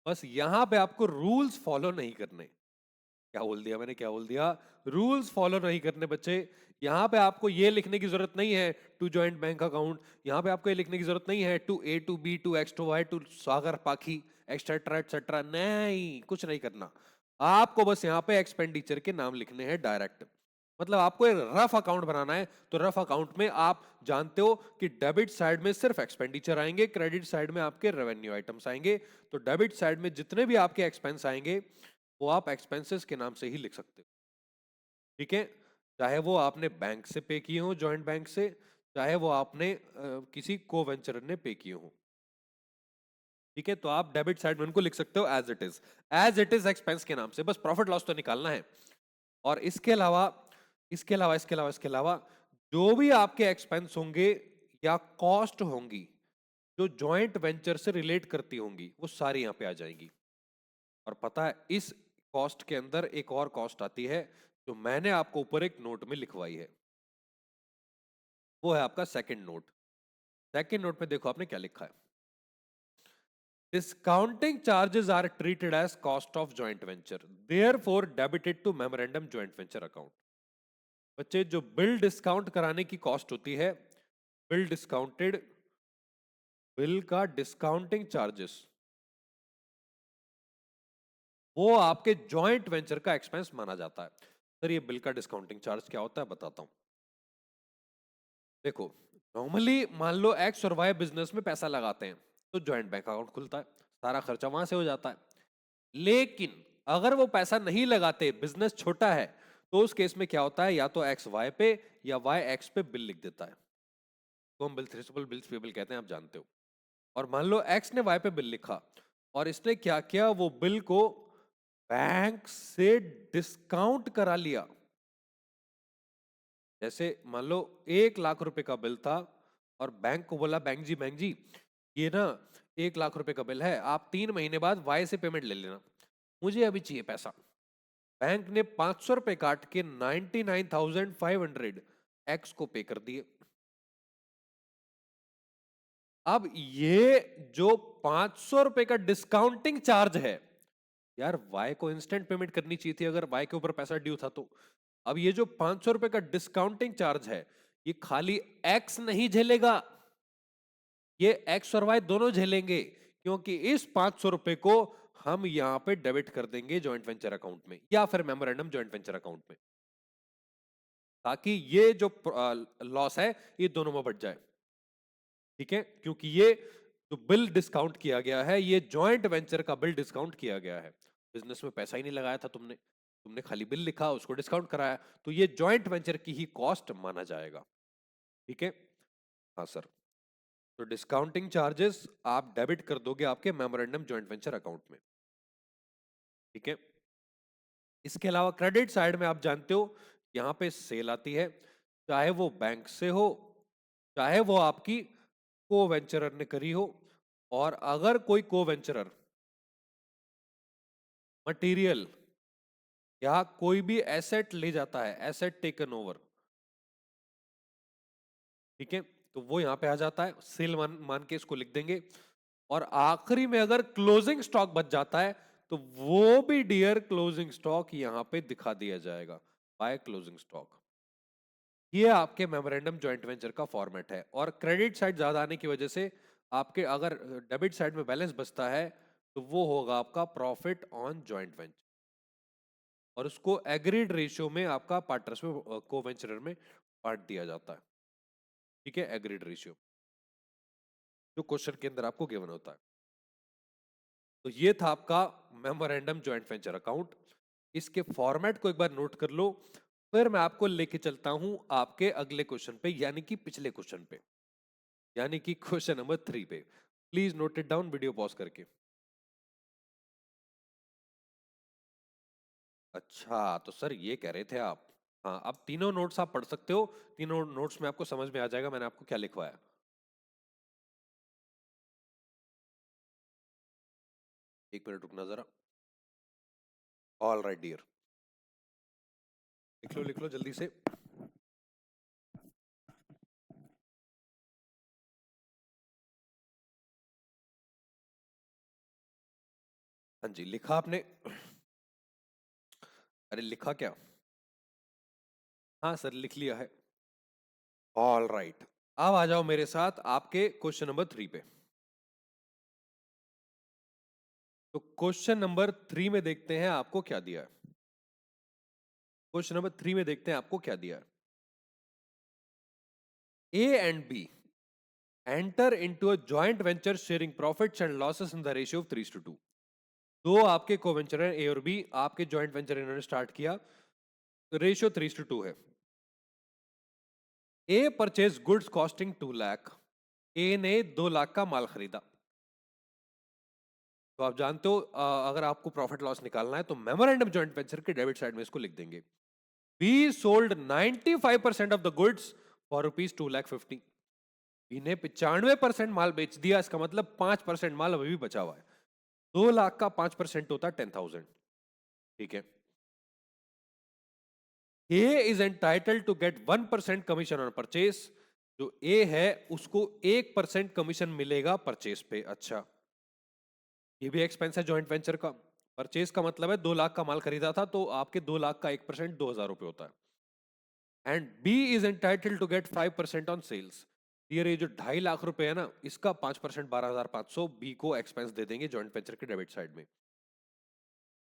बस यहां पे आपको रूल्स फॉलो नहीं करने। क्या बोल दिया मैंने, क्या बोल दिया? रूल्स फॉलो नहीं करने बच्चे। यहां पे आपको ये लिखने की जरूरत नहीं है टू जॉइंट बैंक अकाउंट, यहां पे आपको ये लिखने की जरूरत नहीं है to A to B to X to Y to Sagar Pakhi etcetera etcetera, नहीं, कुछ नहीं करना। आपको बस यहाँ पे एक्सपेंडिचर के नाम लिखने हैं डायरेक्ट। मतलब आपको एक रफ अकाउंट बनाना है, तो रफ अकाउंट में आप जानते हो कि डेबिट साइड में सिर्फ एक्सपेंडिचर आएंगे, क्रेडिट साइड में आपके रेवेन्यू आइटम्स आएंगे। तो डेबिट साइड में जितने भी आपके एक्सपेंस आएंगे वो आप एक्सपेंसेस के नाम से ही लिख सकते हो। ठीक है, चाहे वो आपने बैंक से पे किए हो, जॉइंट बैंक से, चाहे वो आपने किसी को वेंचर ने पे किए हो। ठीक है, तो आप डेबिट साइड में उनको लिख सकते हो as it is, as it is expense के नाम से, बस प्रॉफिट लॉस तो निकालना है। और इसके अलावा, इसके अलावा जो भी आपके एक्सपेंस होंगे या कॉस्ट होंगी जो जॉइंट वेंचर से रिलेट करती होंगी वो सारी यहां पे आ जाएंगी। और पता है इस कॉस्ट के अंदर एक और कॉस्ट आती है जो मैंने आपको ऊपर एक नोट में लिखवाई है, वो है आपका सेकंड नोट। सेकंड नोट में देखो आपने क्या लिखा है, discounting charges are treated as cost of joint venture, therefore debited to memorandum joint venture account. बच्चे, जो बिल डिस्काउंट कराने की कॉस्ट होती है, बिल डिस्काउंटेड, बिल का डिस्काउंटिंग चार्जेस, वो आपके जॉइंट वेंचर का एक्सपेंस माना जाता है। सर ये बिल का डिस्काउंटिंग चार्ज क्या होता है, बताता हूं। देखो, नॉर्मली मान लो एक्स और वाई बिजनेस में पैसा लगाते हैं तो जॉइंट बैंक अकाउंट खुलता है, सारा खर्चा वहां से हो जाता है। लेकिन अगर वो पैसा नहीं लगाते, बिजनेस छोटा है, तो उस केस में क्या होता है, या तो एक्स वाई पे या वाई एक्स पे बिल लिख देता है। को हम बिल्स रिसीवेबल बिल्स पेबल कहते हैं, आप जानते हो। और मान लो एक्स ने वाई पे बिल लिखा और इसने क्या किया, वो बिल को बैंक से डिस्काउंट करा लिया। जैसे मान लो 1 लाख रुपए का बिल था और बैंक को बोला, बैंक जी ये ना 1 लाख रुपए का बिल है, आप 3 महीने बाद वाई से पेमेंट ले लेना, मुझे अभी चाहिए पैसा। बैंक ने 500 रुपए काट के 99,500 एक्स को पे कर दिए। अब ये जो 500 रुपए का डिस्काउंटिंग चार्ज है, यार वाई को इंस्टेंट पेमेंट करनी चाहिए थी अगर वाई के ऊपर पैसा ड्यू था तो। अब ये जो 500 रुपए का डिस्काउंटिंग चार्ज है, ये खाली एक्स नहीं झेलेगा, ये एक्स और वाई दोनों झेलेंगे, क्योंकि इस 500 रुपए को हम यहां पे डेबिट कर देंगे जॉइंट वेंचर अकाउंट में या फिर मेमोरेंडम जॉइंट वेंचर अकाउंट में, ताकि ये जो लॉस है ये दोनों में बच जाए। ठीक है, क्योंकि ये जो बिल डिस्काउंट किया गया है, ये जॉइंट वेंचर का बिल डिस्काउंट किया गया है। बिजनेस में पैसा ही नहीं लगाया था तुमने, तुमने खाली बिल लिखा, उसको डिस्काउंट कराया, तो ये जॉइंट वेंचर की ही कॉस्ट माना जाएगा। ठीक है, हाँ सर। तो डिस्काउंटिंग चार्जेस आप डेबिट कर दोगे आपके मेमोरेंडम जॉइंट वेंचर अकाउंट में। ठीक है, इसके अलावा क्रेडिट साइड में आप जानते हो यहां पे सेल आती है, चाहे वो बैंक से हो, चाहे वो आपकी को वेंचरर ने करी हो। और अगर कोई को वेंचरर मटेरियल या कोई भी एसेट ले जाता है, एसेट टेकन ओवर, ठीक है, तो वो यहां पे आ जाता है, सेल मान के इसको लिख देंगे। और आखिरी में अगर क्लोजिंग स्टॉक बच जाता है तो वो भी डियर क्लोजिंग स्टॉक यहां पे दिखा दिया जाएगा, बाय क्लोजिंग स्टॉक। ये आपके मेमोरेंडम जॉइंट वेंचर का फॉर्मेट है। और क्रेडिट साइड ज्यादा आने की वजह से आपके अगर डेबिट साइड में बैलेंस बचता है तो वो होगा आपका प्रॉफिट ऑन जॉइंट वेंचर, और उसको एग्रीड रेशियो में आपका पार्टनर्स में को वेंचरर में बांट दिया जाता है। ठीक है, एग्रीड रेशियो जो क्वेश्चन के अंदर आपको गिवन होता है। तो ये था आपका मेमोरेंडम जॉइंट वेंचर अकाउंट। इसके फॉर्मेट को एक बार नोट कर लो, फिर मैं आपको लेके चलता हूं आपके अगले क्वेश्चन पे, यानी कि पिछले क्वेश्चन पे, यानी कि क्वेश्चन नंबर 3 पे। Please note it down video pause करके। अच्छा, तो सर ये कह रहे थे आप। हाँ, अब तीनों नोट्स आप पढ़ सकते हो, तीनों नोट्स में आपको समझ में आ जाएगा मैंने आपको क्या लिखवाया। एक मिनट रुकना जरा। ऑल राइट डियर, लिख लो जल्दी से। हाँ जी, लिखा आपने? अरे लिखा क्या? हाँ सर, लिख लिया है। ऑल राइट, अब आ जाओ मेरे साथ आपके क्वेश्चन नंबर 3 पे। तो क्वेश्चन नंबर 3 में देखते हैं आपको क्या दिया है। क्वेश्चन नंबर 3 में देखते हैं आपको क्या दिया है। A and B enter into a joint venture sharing profits and losses in the ratio of 3:2। दो आपके कोवेंचर हैं, ए और बी, आपके जॉइंट वेंचर इन्होंने स्टार्ट किया, रेशियो 3:2 है। A purchase goods costing 2 lakh, A ने 2 लाख का माल खरीदा। तो आप जानते हो अगर आपको प्रॉफिट लॉस निकालना है तो मेमोरेंडम जॉइंट वेंचर के डेबिट साइड में इसको लिख देंगे। B sold 95% of the goods for ₹2,50,000। B ने 95% माल बेच दिया, इसका मतलब 5% माल अभी भी बचा हुआ है। 2 लाख का 5% होता है 10,000। ठीक है, A is entitled to get 1% commission on purchase. जो ए है उसको 1% कमीशन मिलेगा परचेस पे। अच्छा, ये भी एक्सपेंस है जॉइंट वेंचर का। परचेज का मतलब है 2 लाख का माल खरीदा था, तो आपके 2 लाख का 1% 2,000 रुपए होता है। And B is entitle to get 5% on sales. ये जो 2.5 लाख रुपए है ना, इसका 5% 12,500 बी को एक्सपेंस दे देंगे जॉइंट वेंचर के डेबिट साइड में।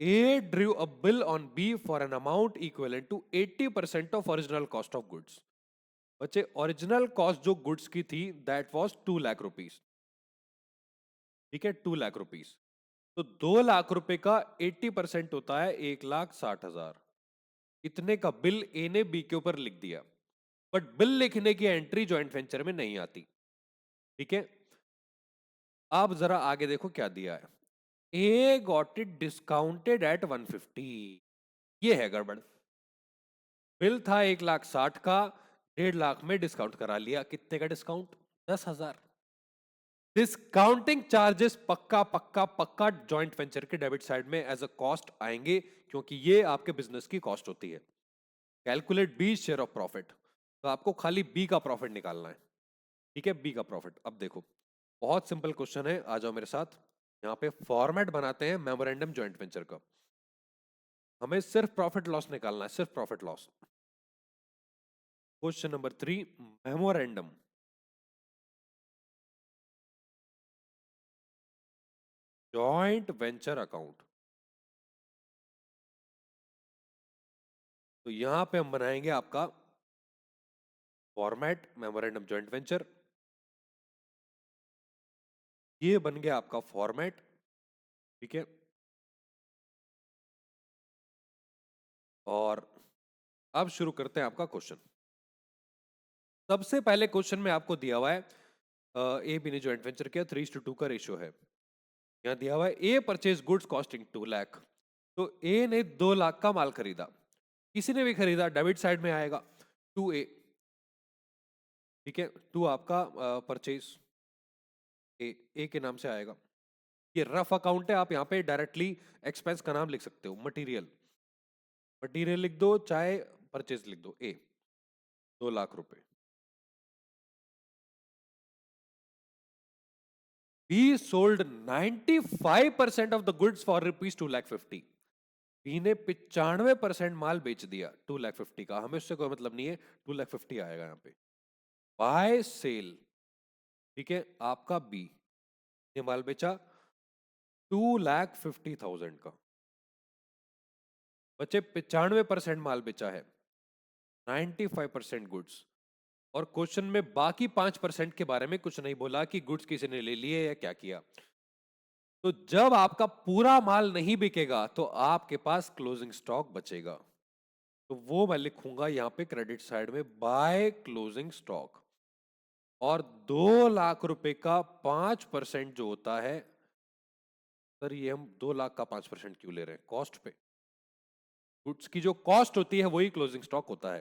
A drew a bill on B for an amount equal to 80% of original cost of goods. बच्चे, ओरिजिनल कॉस्ट जो गुड्स की थी दैट वाज 2 लाख रुपीज। ठीक है, 2 लाख रुपीज। तो 2 लाख रुपए का 80% होता है 1,60,000। इतने का बिल ए ने बी के ऊपर लिख दिया। बट बिल लिखने की एंट्री ज्वाइंट वेंचर में नहीं आती। ठीक है, अब जरा आगे देखो क्या दिया है। ए गॉट इट डिस्काउंटेड एट 150। ये है गड़बड़। बिल था 1,60,000 का, 1.5 लाख में डिस्काउंट करा लिया। कितने का डिस्काउंट? 10,000। डिस्काउंटिंग चार्जेस पक्का पक्का पक्का जॉइंट वेंचर के डेबिट साइड में एज अ कॉस्ट आएंगे, क्योंकि ये आपके बिजनेस की कॉस्ट होती है। Calculate B share of profit, तो आपको खाली बी का प्रॉफिट निकालना है। ठीक है, बी का प्रॉफिट। अब देखो, बहुत सिंपल क्वेश्चन है, आ जाओ मेरे साथ। यहाँ पे फॉर्मेट बनाते हैं मेमोरेंडम जॉइंट वेंचर का। हमें सिर्फ प्रॉफिट लॉस निकालना है, सिर्फ profit loss. Question number 3, memorandum joint venture account. तो यहां पे हम बनाएंगे आपका फॉर्मेट मेमोरेंडम जॉइंट वेंचर। ये बन गया आपका फॉर्मेट। ठीक है, और अब शुरू करते हैं आपका क्वेश्चन। सबसे पहले क्वेश्चन में आपको दिया हुआ है, ए बी ने ज्वाइंट वेंचर किया, 3:2 का रेशियो है। यहाँ दिया हुआ है A purchase goods costing 2 lakh. तो ए ने 2 लाख का माल खरीदा, किसी ने भी खरीदा, डेबिट साइड में आएगा 2A। ठीक है, 2 आपका परचेज ए के नाम से आएगा। ये रफ अकाउंट है, आप यहाँ पे डायरेक्टली एक्सपेंस का नाम लिख सकते हो। मटेरियल, मटेरियल लिख दो, चाहे परचेज लिख दो। ए 2 लाख रुपए। B sold 95% of the goods for ₹2,50,000। B ने 95% माल बेच दिया 2,50,000 का। हमें उससे कोई मतलब नहीं है, 2,50,000 आएगा यहाँ पे। बाय सेल, ठीक है, आपका बी ने माल बेचा 2,50,000 का, बचे 95% माल बेचा है, 95% गुड्स। और क्वेश्चन में बाकी 5% के बारे में कुछ नहीं बोला कि गुड्स किसी ने ले लिए या क्या किया। तो जब आपका पूरा माल नहीं बिकेगा तो आपके पास क्लोजिंग स्टॉक बचेगा। तो वो मैं लिखूंगा यहां पे क्रेडिट साइड में, बाय क्लोजिंग स्टॉक। और 2 लाख रुपए का 5% जो होता है, सर ये हम 2 लाख का 5% क्यों ले रहे हैं? कॉस्ट पे, गुड्स की जो कॉस्ट होती है वही क्लोजिंग स्टॉक होता है।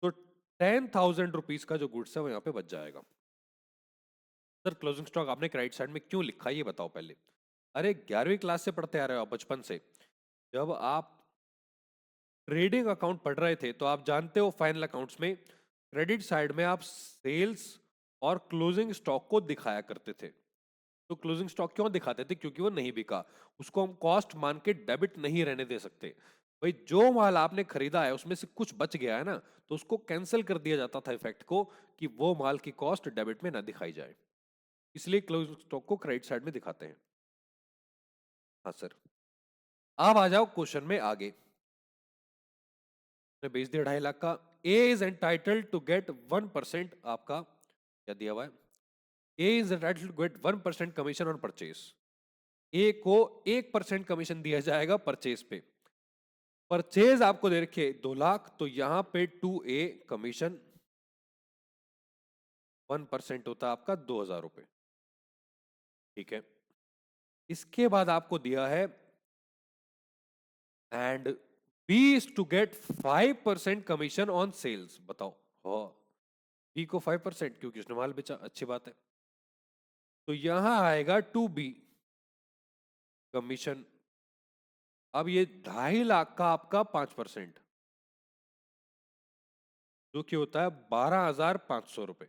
तो 10,000 रुपीज का जो गुड्स है वो यहाँ पे बच जाएगा। सर क्लोजिंग स्टॉक आपने क्रेडिट साइड में क्यों लिखा, ये बताओ पहले। अरे 11वीं क्लास से पढ़ते आ रहे हो आप, बचपन से। जब आप ट्रेडिंग अकाउंट पढ़ रहे थे तो आप जानते हो फाइनल अकाउंट्स में क्रेडिट साइड में आप सेल्स और क्लोजिंग स्टॉक को दिखाया करते थे। तो क्लोजिंग स्टॉक क्यों दिखाते थे? क्योंकि वो नहीं बिका, उसको हम कॉस्ट मान के डेबिट नहीं रहने दे सकते। भाई जो माल आपने खरीदा है उसमें से कुछ बच गया है ना, तो उसको कैंसिल कर दिया जाता था इफेक्ट को, कि वो माल की कॉस्ट डेबिट में ना दिखाई जाए। इसलिए क्लोजिंग स्टॉक को क्रेडिट साइड में दिखाते हैं। हाँ सर। अब आ जाओ क्वेश्चन में आगे। ने बेच दिया 2.5 लाख का। A is entitled to get 1%, आपका क्या दिया हुआ है? A is entitled to get 1% commission on purchase. A को 1% कमीशन दिया जाएगा परचेज पे। परचेज आपको दे रखे 2 लाख, तो यहां पे 2A कमीशन 1% होता है आपका 2,000 रुपए। ठीक है, इसके बाद आपको दिया है and B is to get 5% commission on sales. बताओ, हो बी को 5% क्योंकि उसने माल बेचा, अच्छी बात है। तो यहां आएगा 2B कमीशन। अब ये 2.5 लाख का आपका 5%, जो कि होता है 12,500 रुपए।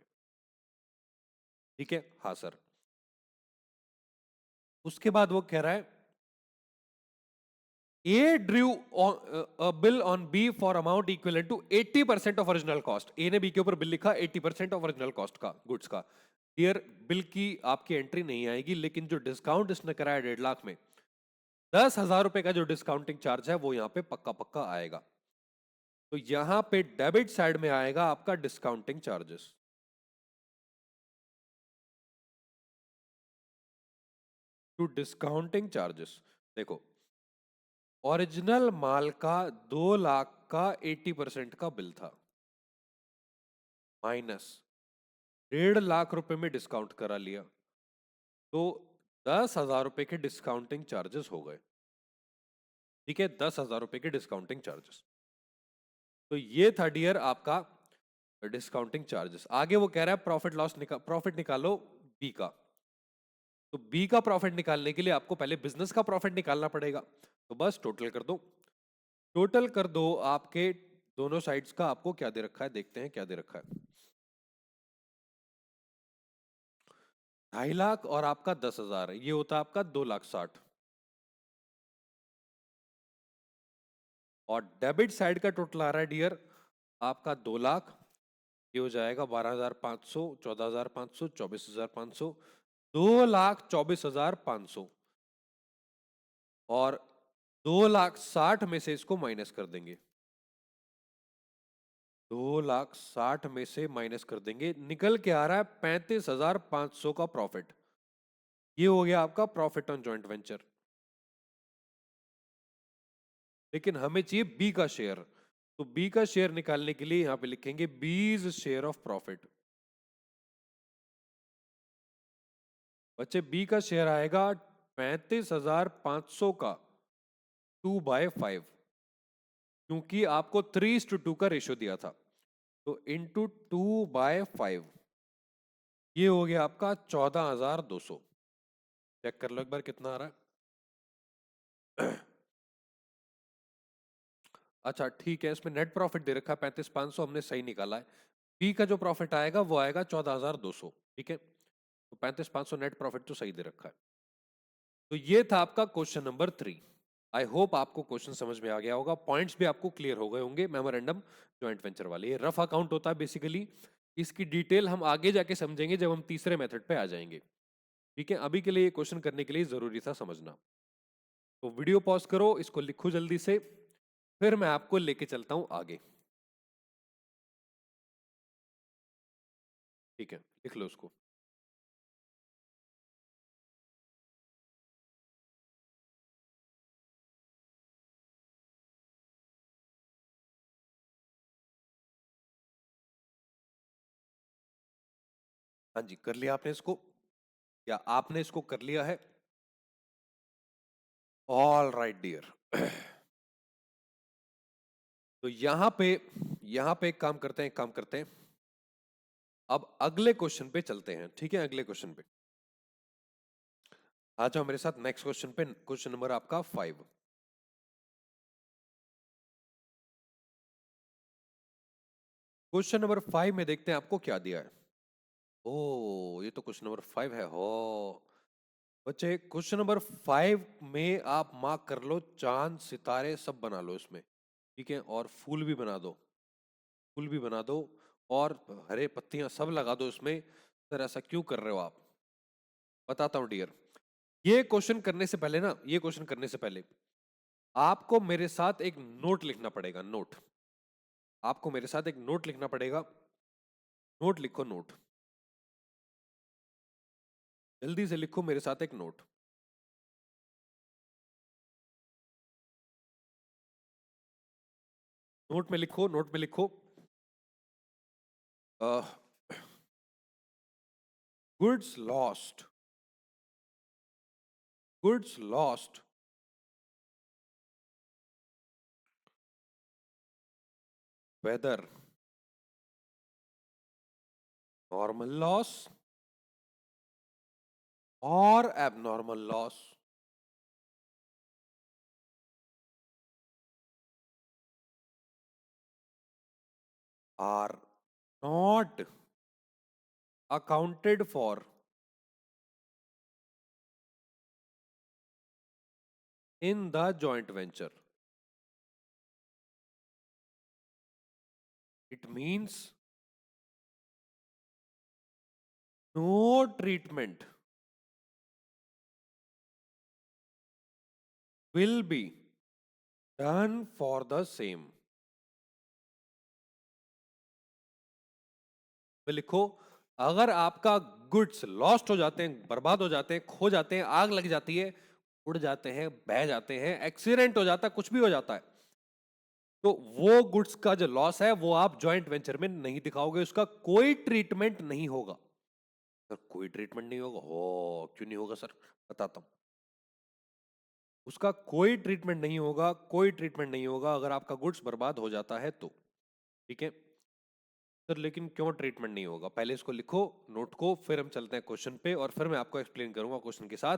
ठीक है, हाँ सर। उसके बाद वो कह रहा है A drew bill on B for amount equal to 80% of original cost. A ने बी के ऊपर बिल लिखा 80% ऑफ ओरिजिनल कॉस्ट का, गुड्स का। डियर, बिल की आपकी एंट्री नहीं आएगी, लेकिन जो डिस्काउंट इसने कराया 1.5 लाख में, 10,000 रुपए का जो डिस्काउंटिंग चार्ज है वो यहाँ पे पक्का पक्का आएगा। तो यहां पे डेबिट साइड में आएगा आपका discounting charges. To discounting charges, देखो ओरिजिनल माल का 2 लाख का 80% का बिल था। माइनस 1.5 लाख में डिस्काउंट करा लिया तो 10,000 के डिस्काउंटिंग चार्जेस हो गए। ठीक है, 10,000 के डिस्काउंटिंग चार्जेस। तो ये था डियर आपका डिस्काउंटिंग चार्जेस। आगे वो कह रहा है प्रॉफिट निकालो बी का। तो बी का प्रॉफिट निकालने के लिए आपको पहले बिजनेस का प्रॉफिट निकालना पड़ेगा। तो बस टोटल कर दो, टोटल कर दो आपके दोनों साइड्स का। आपको क्या दे रखा है, देखते हैं क्या दे रखा है। 2.5 लाख और आपका 10,000, ये होता है आपका 2,60,000। और डेबिट साइड का टोटल आ रहा है डियर आपका 2 लाख। ये हो जाएगा 12,500, 14,500, 24,500, 2,24,500। और 2,60,000 में से इसको माइनस कर देंगे। 2,60,000 में से माइनस कर देंगे, निकल के आ रहा है 35,500 का प्रॉफिट। ये हो गया आपका प्रॉफिट ऑन जॉइंट वेंचर। लेकिन हमें चाहिए बी का शेयर। तो बी का शेयर निकालने के लिए यहां पे लिखेंगे बीज शेयर ऑफ प्रॉफिट। बच्चे बी का शेयर आएगा 35,500 का 2/5, क्योंकि आपको 3:2 का रेशियो दिया था। तो इंटू 2/5, ये हो गया आपका 14,200। चेक कर लो एक बार कितना आ रहा है। अच्छा ठीक है, इसमें नेट प्रॉफिट दे रखा है 35,500, हमने सही निकाला है। बी का जो प्रॉफिट आएगा वो आएगा 14,200। ठीक है, तो 35,500 नेट प्रॉफिट तो सही दे रखा है। तो ये था आपका क्वेश्चन नंबर 3। आई होप आपको क्वेश्चन समझ में आ गया होगा, पॉइंट्स भी आपको क्लियर हो गए होंगे मेमोरेंडम जॉइंट वेंचर वाले। ये रफ अकाउंट होता है बेसिकली, इसकी डिटेल हम आगे जाके समझेंगे जब हम तीसरे मेथड पे आ जाएंगे। ठीक है, अभी के लिए ये क्वेश्चन करने के लिए जरूरी था समझना। तो वीडियो पॉज करो, इसको लिखो जल्दी से, फिर मैं आपको लेके चलता हूं आगे। ठीक है, लिख लो उसको। हाँ जी, कर लिया आपने इसको, या आपने इसको कर लिया है? All right dear. तो यहां पे एक काम करते हैं, एक काम करते हैं, अब अगले क्वेश्चन पे चलते हैं। ठीक है, अगले क्वेश्चन पे आ जाओ मेरे साथ। नेक्स्ट क्वेश्चन पे, क्वेश्चन नंबर आपका 5। क्वेश्चन नंबर 5 में देखते हैं आपको क्या दिया है। ओ, ये तो क्वेश्चन नंबर 5 है हो बच्चे। क्वेश्चन नंबर 5 में आप मार्क कर लो, चांद सितारे सब बना लो इसमें। ठीक है, और फूल भी बना दो, फूल भी बना दो, और हरे पत्तियां सब लगा दो इसमें। सर ऐसा क्यों कर रहे हो आप? बताता हूं डियर। ये क्वेश्चन करने से पहले ना, ये क्वेश्चन करने से पहले आपको मेरे साथ एक नोट लिखना पड़ेगा। नोट, आपको मेरे साथ एक नोट लिखना पड़ेगा। नोट लिखो, नोट जल्दी से लिखो मेरे साथ एक नोट। नोट में लिखो, नोट में लिखो, goods lost, goods lost, whether normal loss और abnormal loss, are not accounted for in the joint venture. It means no treatment will be done for the same. तो लिखो, अगर आपका गुड्स लॉस्ट हो जाते हैं, बर्बाद हो जाते हैं, खो जाते हैं, आग लग जाती है, उड़ जाते हैं, बह जाते हैं, एक्सीडेंट हो जाता है, कुछ भी हो जाता है, तो वो गुड्स का जो लॉस है वो आप जॉइंट वेंचर में नहीं दिखाओगे, उसका कोई ट्रीटमेंट नहीं होगा। सर कोई ट्रीटमेंट नहीं होगा, हो क्यों नहीं होगा सर, बताता हूं। उसका कोई ट्रीटमेंट नहीं होगा, कोई ट्रीटमेंट नहीं होगा अगर आपका गुड्स बर्बाद हो जाता है तो। ठीक है सर, लेकिन क्यों ट्रीटमेंट नहीं होगा, पहले इसको लिखो नोट को, फिर हम चलते हैं क्वेश्चन पे और फिर मैं आपको एक्सप्लेन करूंगा क्वेश्चन के साथ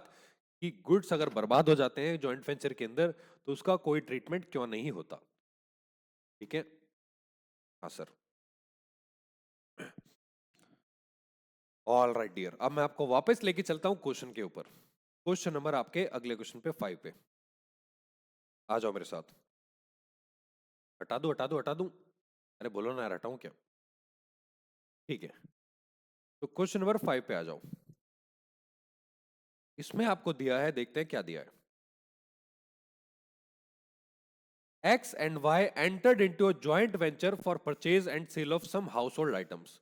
कि गुड्स अगर बर्बाद हो जाते हैं जॉइंट वेंचर के अंदर तो उसका कोई ट्रीटमेंट क्यों नहीं होता। ठीक है, हाँ सर। ऑल राइट डियर, अब मैं आपको वापस लेके चलता हूं क्वेश्चन के ऊपर। क्वेश्चन नंबर आपके अगले क्वेश्चन पे 5 पे आ जाओ मेरे साथ। हटा दूं हटा दूं हटा दूं, अरे बोलो ना यार, हटाऊं क्या। ठीक है, तो क्वेश्चन नंबर 5 पे आ जाओ। इसमें आपको दिया है, देखते हैं क्या दिया है। X and Y entered into a joint venture for purchase and sale of some household items.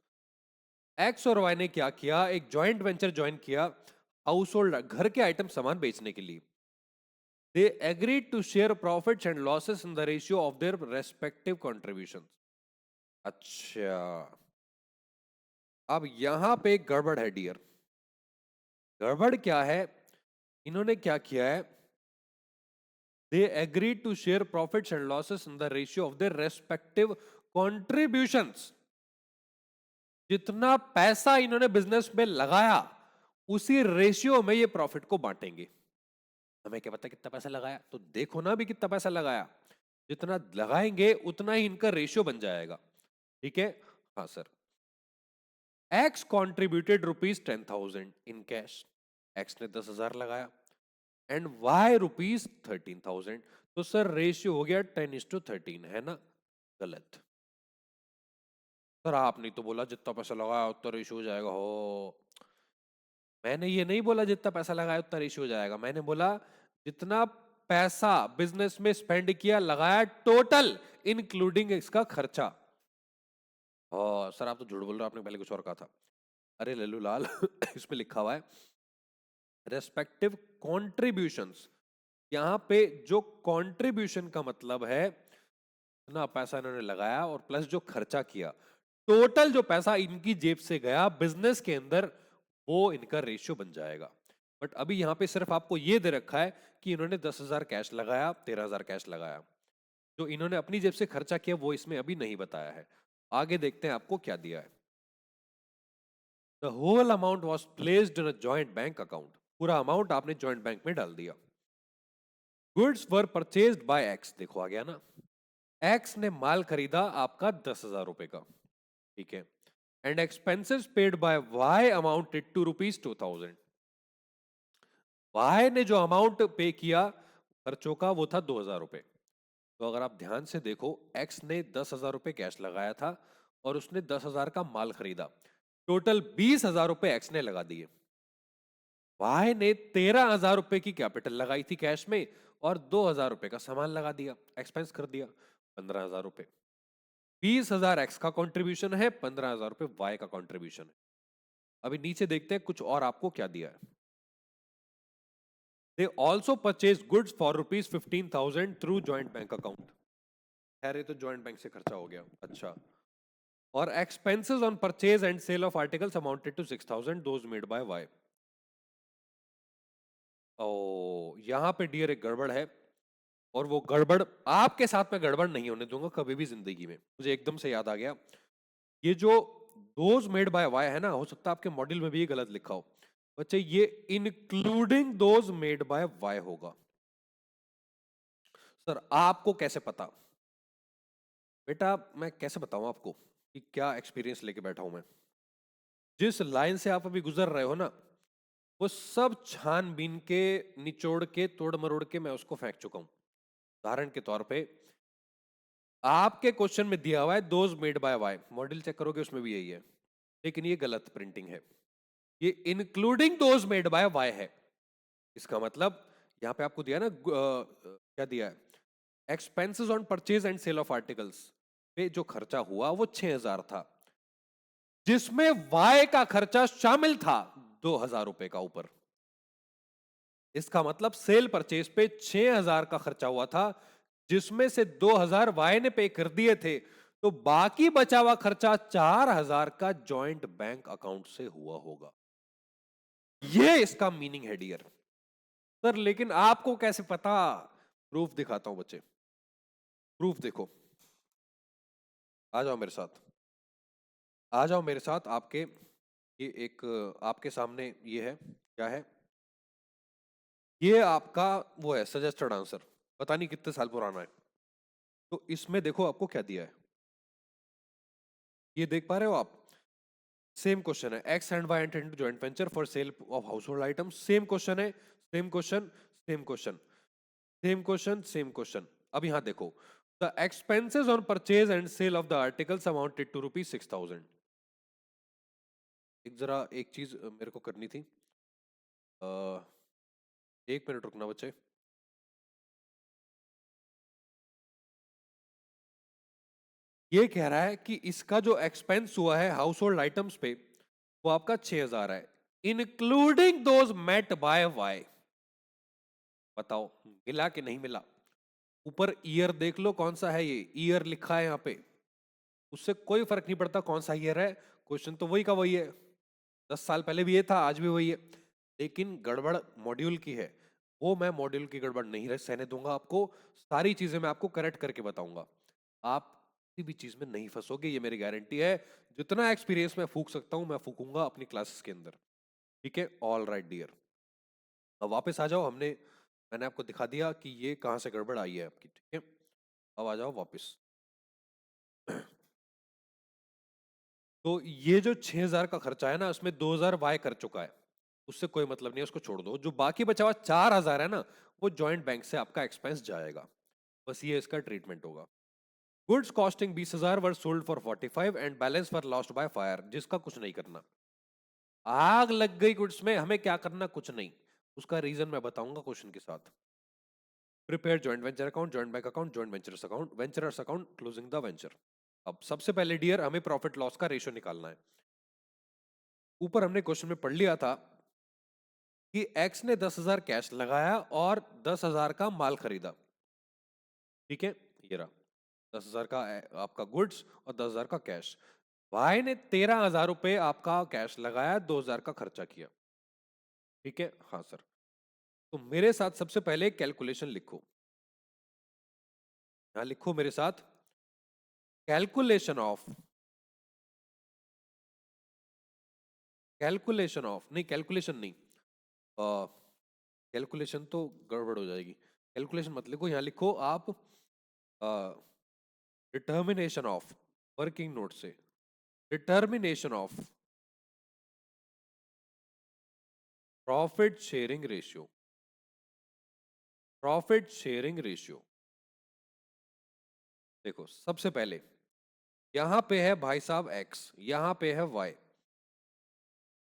X और Y ने क्या किया, एक जॉइंट वेंचर ज्वाइन किया हाउस होल्ड घर के आइटम सामान बेचने के लिए। They agreed to share profits and losses in the ratio of their respective contribution. अच्छा, अब यहां पे एक गड़बड़ है डियर। गड़बड़ क्या है, इन्होंने क्या किया है, they agreed to share profits and losses in the ratio of their respective contributions. जितना पैसा इन्होंने बिजनेस में लगाया उसी रेशियो में ये प्रॉफिट को बांटेंगे। हमें क्या पता कितना पैसा लगाया, तो देखो ना भी कितना पैसा लगाया, जितना लगाएंगे उतना ही इनका रेशियो बन जाएगा। ठीक है, हाँ sir. X contributed ₹10,000 in cash, x ने 10,000 लगाया एंड वाई ₹13,000, तो सर रेशियो हो गया 10:13, है ना, गलत। सर आपने तो बोला जितना पैसा लगाया उतना रेशियो हो जाएगा, हो मैंने ये नहीं बोला जितना पैसा लगाया उतना रेशियो हो जाएगा, मैंने बोला जितना पैसा बिजनेस में स्पेंड किया लगाया टोटल इंक्लूडिंग इसका खर्चा। ओ सर आप तो झूठ बोल रहे हो, आपने पहले कुछ और कहा था। अरे लल्लू लाल इसमें लिखा हुआ है रेस्पेक्टिव कॉन्ट्रीब्यूशंस, यहां पे जो कॉन्ट्रीब्यूशन का मतलब है इतना पैसा इन्होंने लगाया और प्लस जो खर्चा किया, टोटल जो पैसा इनकी जेब से गया बिजनेस के अंदर वो इनका रेशियो बन जाएगा। बट अभी यहां पे सिर्फ आपको ये दे रखा है कि इन्होंने 10,000 कैश लगाया, 13,000 कैश लगाया, जो इन्होंने अपनी जेब से खर्चा किया वो इसमें अभी नहीं बताया है। आगे देखते हैं आपको क्या दिया है। The whole amount was placed in a joint bank account, पूरा अमाउंट आपने जॉइंट बैंक में डाल दिया। Goods were purchased by X, देखो आ गया ना, एक्स ने माल खरीदा आपका 10,000 रुपए का। ठीक है, and expenses paid by Y amounted to ₹2,000। Y ने जो अमाउंट पे किया खर्चों का वो था 2,000 रुपए। तो अगर आप ध्यान से देखो, एक्स ने 10,000 रुपए कैश लगाया था और उसने 10,000 का माल खरीदा, टोटल 20,000 रुपए एक्स ने लगा दिए। वाई ने 13,000 रुपए की कैपिटल लगाई थी कैश में और 2,000 रुपए का सामान लगा दिया, एक्सपेंस कर दिया 15,000 रुपए। 20,000 एक्स का कंट्रीब्यूशन है, 15,000 रुपए वाई का कंट्रीब्यूशन है। अभी नीचे देखते हैं कुछ और आपको क्या दिया है। They also purchase goods for ₹15,000 through joint bank account. खैर ये तो ज्वाइंट बैंक से खर्चा हो गया, अच्छा। और expenses on purchase and sale of articles amounted to 6,000, those made by Y. ओ यहां पे डियर एक गड़बड़ है, और वो गड़बड़ आपके साथ में गड़बड़ नहीं होने दूंगा कभी भी जिंदगी में। मुझे एकदम से याद आ गया, ये जो दोज मेड बाय वाई है ना, हो सकता है आपके मॉड्यूल में भी ये गलत लिखा हो बच्चे, ये including those made by Y होगा। सर आपको कैसे पता, बेटा मैं कैसे बताऊं आपको कि क्या एक्सपीरियंस लेके बैठा हूं मैं। जिस लाइन से आप अभी गुजर रहे हो ना, वो सब छानबीन के निचोड़ के तोड़ मरोड़ के मैं उसको फेंक चुका हूं। उदाहरण के तौर पे आपके क्वेश्चन में दिया हुआ है those made by Y, model check करोगे उसमें भी यही है, लेकिन ये गलत प्रिंटिंग है, ये including those made by Y है। इसका मतलब यहां पे आपको दिया ना क्या दिया है, expenses on purchase and sale of articles पे जो खर्चा हुआ वो 6,000 था, जिसमें वाई का खर्चा शामिल था 2,000 रुपए का ऊपर। इसका मतलब सेल परचेज पे 6,000 का खर्चा हुआ था, जिसमें से 2000 वाई ने पे कर दिए थे, तो बाकी बचा हुआ खर्चा 4000 का जॉइंट बैंक अकाउंट से हुआ होगा। ये इसका मीनिंग है डियर सर। लेकिन आपको कैसे पता? प्रूफ दिखाता हूं बच्चे, प्रूफ देखो। आ जाओ मेरे साथ, आ जाओ मेरे साथ। आपके ये एक आपके सामने ये है, क्या है ये? आपका वो है सजेस्टेड आंसर, पता नहीं कितने साल पुराना है। तो इसमें देखो आपको क्या दिया है, ये देख पा रहे हो आप? सेम क्वेश्चन है, X and Y enter into joint venture for sale of household item. Same question है, same question, same question, same question, same question. अब यहां देखो, the expenses on purchase and sale of the articles amounted to ₹6,000। एक जरा एक चीज मेरे को करनी थी, अ, एक मिनट रुकना बच्चे। ये कह रहा है कि इसका जो एक्सपेंस हुआ है हाउस होल्ड आइटम्स पे, वो आपका 6,000 है, including those made by Y. बताओ मिला कि नहीं मिला? ऊपर ईयर देख लो कौन सा है, ये ईयर लिखा है यहाँ पे, उससे कोई फर्क नहीं पड़ता कौन सा ईयर है, क्वेश्चन तो वही का वही है। 10 साल पहले भी ये था, आज भी वही है, लेकिन गड़बड़ मॉड्यूल की है। वो मैं मॉड्यूल की गड़बड़ नहीं सहने दूंगा आपको, सारी चीजें मैं आपको करेक्ट करके बताऊंगा। आप किसी भी चीज में नहीं फंसोगे, ये मेरी गारंटी है। जितना एक्सपीरियंस मैं फूक सकता हूं मैं फूकूंगा अपनी क्लासेस के अंदर। ठीक है, ऑल राइट डियर। अब वापस आ जाओ, मैंने आपको दिखा दिया कि ये कहां से गड़बड़ आई है आपकी। ठीक है, अब आ जाओ वापस। तो ये जो 6,000 का खर्चा है ना, उसमें 2,000 वाई कर चुका है, उससे कोई मतलब नहीं है, उसको छोड़ दो। जो बाकी बचा हुआ 4,000 है ना, वो जॉइंट बैंक से आपका एक्सपेंस जाएगा, बस ये इसका ट्रीटमेंट होगा। Goods costing 20,000 were sold for 45 and balance for lost by fire, जिसका कुछ नहीं करना। आग लग गई गुड्स में, हमें क्या करना? कुछ नहीं। उसका रीजन मैं बताऊंगा क्वेश्चन के साथ। Prepare joint venture account, joint bank account, joint ventures account, venturers account, closing the venture. अब सबसे पहले डियर हमें प्रॉफिट लॉस का रेशियो निकालना है। ऊपर हमने क्वेश्चन में पढ़ लिया था कि एक्स ने 10,000 कैश लगाया और 10,000 का माल खरीदा। ठीक है, ये रहा 10,000 का आपका गुड्स और 10,000 का कैश। भाई ने 13,000 रुपए आपका कैश लगाया, 2,000 का खर्चा किया। ठीक है, हाँ सर। तो मेरे साथ सबसे पहले कैलकुलेशन लिखो, यहां लिखो मेरे साथ, कैलकुलेशन ऑफ, कैलकुलेशन ऑफ नहीं, कैलकुलेशन नहीं, कैलकुलेशन तो गड़बड़ हो जाएगी। कैलकुलेशन मत लिखो, यहां लिखो आप डिटर्मिनेशन ऑफ, वर्किंग नोट से, determination of profit sharing ratio, profit sharing ratio. देखो सबसे पहले यहां पे है भाई साहब एक्स, यहां पे है वाई।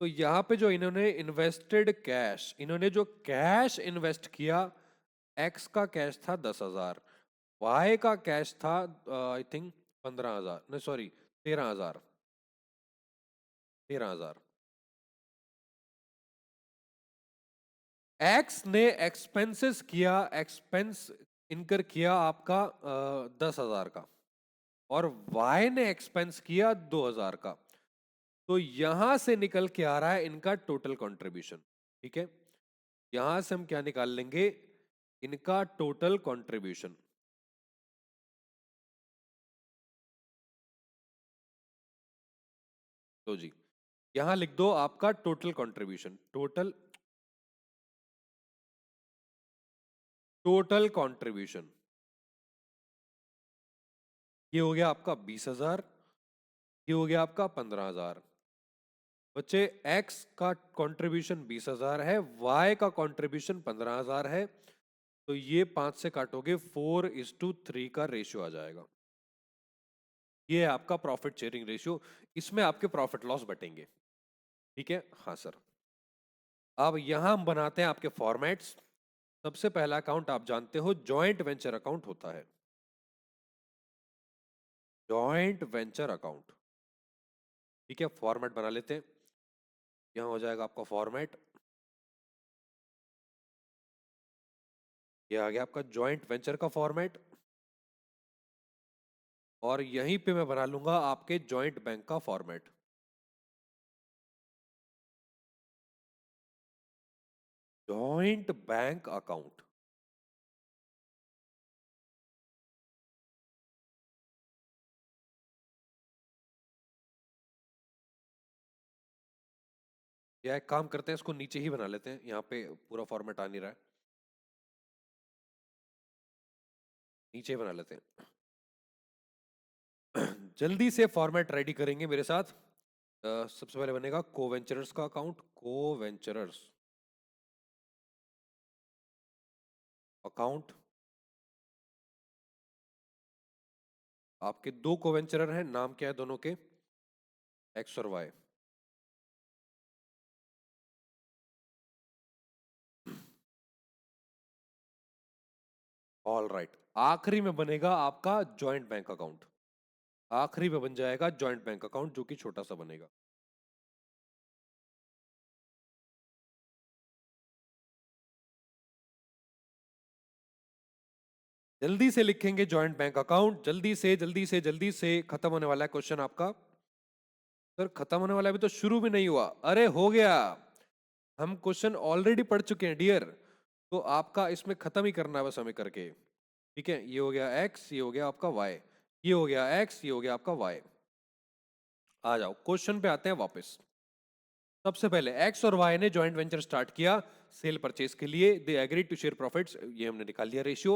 तो यहां पे जो इन्होंने इन्वेस्टेड कैश, इन्होंने जो कैश इन्वेस्ट किया, एक्स का कैश था 10,000, वाई का कैश था आई थिंक 15,000, नहीं सॉरी 13,000, 13,000। एक्स ने एक्सपेंसेस किया, एक्सपेंस इनकर किया आपका 10,000 का, और वाई ने एक्सपेंस किया 2,000 का। तो यहां से निकल के आ रहा है इनका टोटल कंट्रीब्यूशन। ठीक है, यहां से हम क्या निकाल लेंगे? इनका टोटल कंट्रीब्यूशन। तो जी यहां लिख दो आपका total contribution, total, total contribution. ये हो गया आपका 20,000, ये हो गया आपका 15,000। बच्चे x का कंट्रीब्यूशन 20,000 है, y का कंट्रीब्यूशन 15,000 है, तो ये 5 से काटोगे 4:3 का रेशियो आ जाएगा। ये है आपका प्रॉफिट शेयरिंग रेशियो, इसमें आपके प्रॉफिट लॉस बटेंगे। ठीक है, हाँ सर। अब यहां हम बनाते हैं आपके फॉर्मेट्स। सबसे पहला अकाउंट आप जानते हो जॉइंट वेंचर अकाउंट होता है, जॉइंट वेंचर अकाउंट। ठीक है, फॉर्मेट बना लेते हैं। यहां हो जाएगा आपका फॉर्मेट, ये आ गया आपका जॉइंट वेंचर का फॉर्मेट। और यहीं पे मैं बना लूंगा आपके जॉइंट बैंक का फॉर्मेट। Joint bank account. या एक काम करते हैं, इसको नीचे ही बना लेते हैं, यहाँ पे पूरा फॉर्मेट आ नहीं रहा है, नीचे बना लेते हैं। जल्दी से फॉर्मेट रेडी करेंगे मेरे साथ। सबसे पहले बनेगा कोवेंचरर्स का अकाउंट। कोवेंचरर्स अकाउंट। आपके दो कोवेंचरर हैं, नाम क्या है दोनों के? एक्स और वाई। All right. आखिरी में बनेगा आपका जॉइंट बैंक अकाउंट। आखिरी में बन जाएगा जॉइंट बैंक अकाउंट, जो कि छोटा सा बनेगा। जल्दी से लिखेंगे जॉइंट बैंक अकाउंट, जल्दी से जल्दी से जल्दी से। खत्म होने वाला है क्वेश्चन आपका। सर खत्म होने वाला है, अभी तो शुरू भी नहीं हुआ। अरे हो गया, हम क्वेश्चन ऑलरेडी पढ़ चुके हैं डियर। तो आपका इसमें खत्म ही करना है बस हमें करके। ठीक है, ये हो गया एक्स, ये हो गया आपका वाई, ये हो गया एक्स, ये हो गया आपका वाई। आ जाओ क्वेश्चन पे आते हैं वापस। सबसे पहले एक्स और वाई ने जॉइंट वेंचर स्टार्ट किया सेल परचेज के लिए। They agreed to share profits, ये हमने निकाल लिया रेशियो।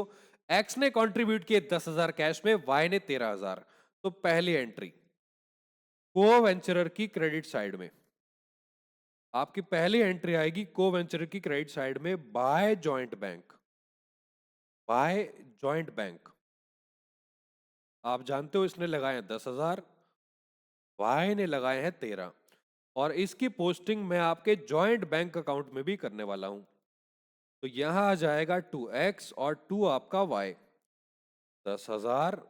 एक्स ने कंट्रीब्यूट किए 10,000 कैश में, वाई ने 13,000। तो पहली एंट्री को वेंचरर की क्रेडिट साइड में, आपकी पहली एंट्री आएगी को वेंचरर की क्रेडिट साइड में, by joint bank. By joint bank. आप जानते हो इसने लगाए हैं 10,000, वाई ने लगाए हैं 13, और इसकी पोस्टिंग मैं आपके जॉइंट बैंक अकाउंट में भी करने वाला हूं। तो यहां आ जाएगा 2x और 2 आपका y। 10,000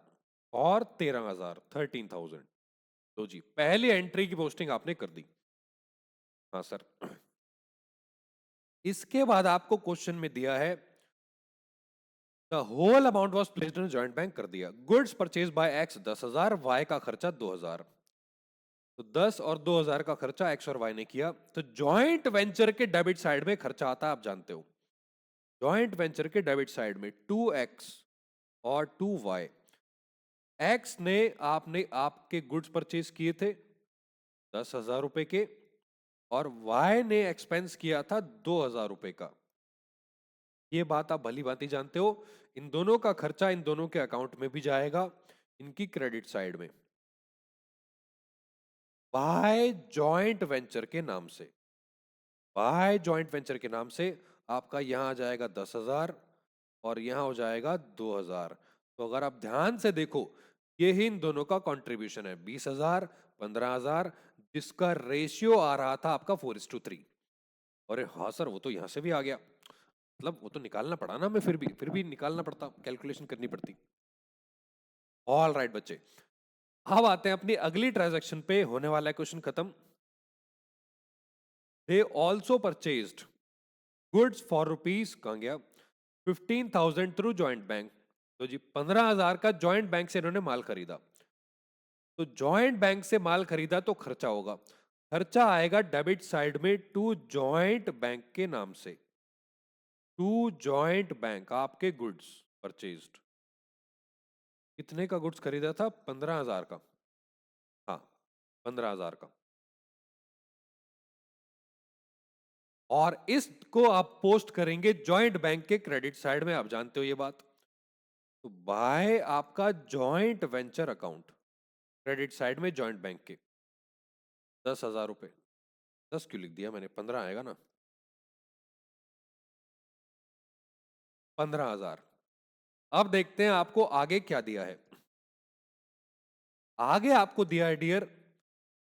और 13,000, 13,000। तो जी पहली एंट्री की पोस्टिंग आपने कर दी। हाँ सर। इसके बाद आपको क्वेश्चन में दिया है the whole amount was placed in joint bank, कर दिया। Goods purchase by X 10,000, Y का खर्चा 2,000। तो 10 और 2,000 का खर्चा एक्स और वाई ने किया। तो जॉइंट वेंचर के डेबिट साइड में खर्चा आता है, आप जानते हो। जॉइंट वेंचर के डेबिट साइड में 2x और 2y। एक्स ने आपने आपके गुड्स परचेज किए थे 10,000 रुपए के, और वाई ने एक्सपेंस किया था 2,000 रुपए का। ये बात आप भली भांति जानते हो। इन दोनों का खर्चा इन दोनों के अकाउंट में भी जाएगा, इनकी क्रेडिट साइड में, बाय जॉइंट वेंचर के नाम से। बाय जॉइंट वेंचर के नाम से आपका यहां आ जाएगा 10,000 और यहां हो जाएगा 2,000। तो अगर आप ध्यान से देखो, ये ही इन दोनों का कंट्रीब्यूशन है, 20,000, 15,000, जिसका रेशियो आ रहा था आपका 4:3। अरे हाँ सर, वो तो यहां से भी आ गया, मतलब वो तो निकालना पड़ा ना, हमें फिर भी निकालना पड़ता, कैलकुलेशन करनी पड़ती। ऑल राइट बच्चे, अब आते हैं अपनी अगली ट्रांजैक्शन पे। होने वाला है क्वेश्चन खत्म। They also purchased goods for rupees, कहां गया, 15,000 थ्रू जॉइंट बैंक। तो जी 15,000 का जॉइंट बैंक से इन्होंने माल खरीदा। तो जॉइंट बैंक से माल खरीदा तो खर्चा होगा, खर्चा आएगा डेबिट साइड में टू जॉइंट बैंक के नाम से। टू जॉइंट बैंक, आपके गुड्स परचेज्ड। कितने का गुड्स खरीदा था? 15,000 का। हाँ, 15,000 का। और इसको आप पोस्ट करेंगे जॉइंट बैंक के क्रेडिट साइड में, आप जानते हो ये बात। तो बाय आपका joint venture account, credit side में जॉइंट बैंक के 10,000 रुपए। 10 क्यों लिख दिया मैंने, 15 आएगा ना। 15,000। अब देखते हैं आपको आगे क्या दिया है। आगे आपको दिया है डियर,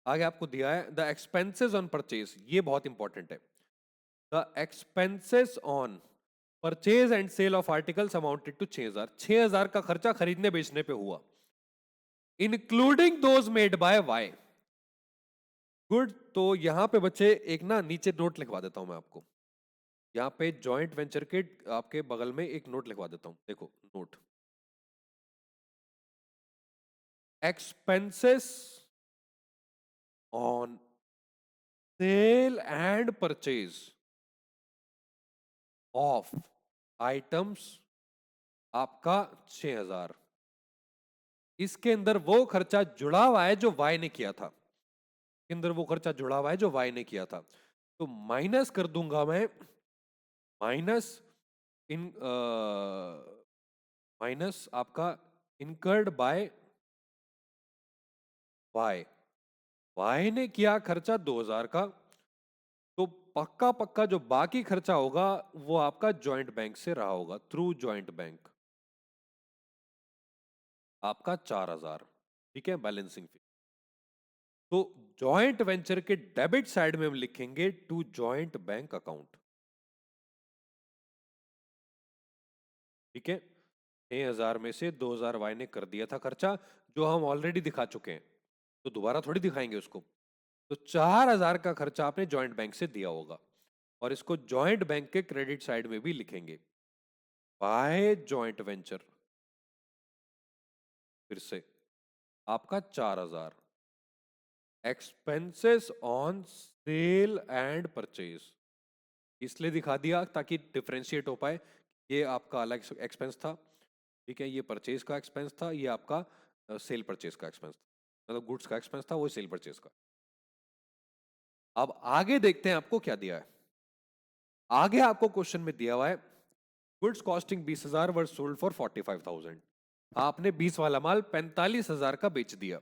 आगे आपको दिया है द एक्सपेंसेस ऑन परचेज। ये बहुत इंपॉर्टेंट है। The expenses on purchase and sale of articles amounted to 6,000। 6,000 का खर्चा खरीदने बेचने पे हुआ, including those made by Y. Good. तो यहां पे बच्चे एक ना नीचे नोट लिखवा देता हूं मैं आपको। यहाँ पे जॉइंट वेंचर के आपके बगल में एक नोट लिखवा देता हूं, देखो note. Expenses on sale and purchase of items आपका 6,000। इसके अंदर वो खर्चा जुड़ा हुआ है जो वाई ने किया था, इसके अंदर वो खर्चा जुड़ा हुआ है जो वाई ने किया था। तो माइनस कर दूंगा मैं, माइनस इन माइनस आपका इनकर्ड बाय वाई। वाई ने किया खर्चा 2,000 का, तो पक्का पक्का जो बाकी खर्चा होगा वो आपका जॉइंट बैंक से रहा होगा, थ्रू जॉइंट बैंक, आपका 4,000। ठीक है, बैलेंसिंग फी। तो जॉइंट वेंचर के डेबिट साइड में हम लिखेंगे टू जॉइंट बैंक अकाउंट। ठीक है, 6,000 में से 2,000 वाई ने कर दिया था खर्चा, जो हम ऑलरेडी दिखा चुके हैं, तो दोबारा थोड़ी दिखाएंगे उसको। तो 4,000 का खर्चा आपने जॉइंट बैंक से दिया होगा, और इसको जॉइंट बैंक के क्रेडिट साइड में भी लिखेंगे, बाय जॉइंट वेंचर। फिर से आपका 4,000 expenses on sale and purchase, इसलिए दिखा दिया ताकि डिफरेंशिएट हो पाए। ये आपका अलग एक्सपेंस था, ठीक है, ये परचेज का एक्सपेंस था, ये आपका सेल परचेज का एक्सपेंस था, मतलब गुड्स का एक्सपेंस था, वो सेल परचेज का। अब आगे देखते हैं आपको क्या दिया है। आगे आपको क्वेश्चन में दिया हुआ है goods costing 20,000 were sold for 45,000। आपने 20 वाला माल 45,000 का बेच दिया।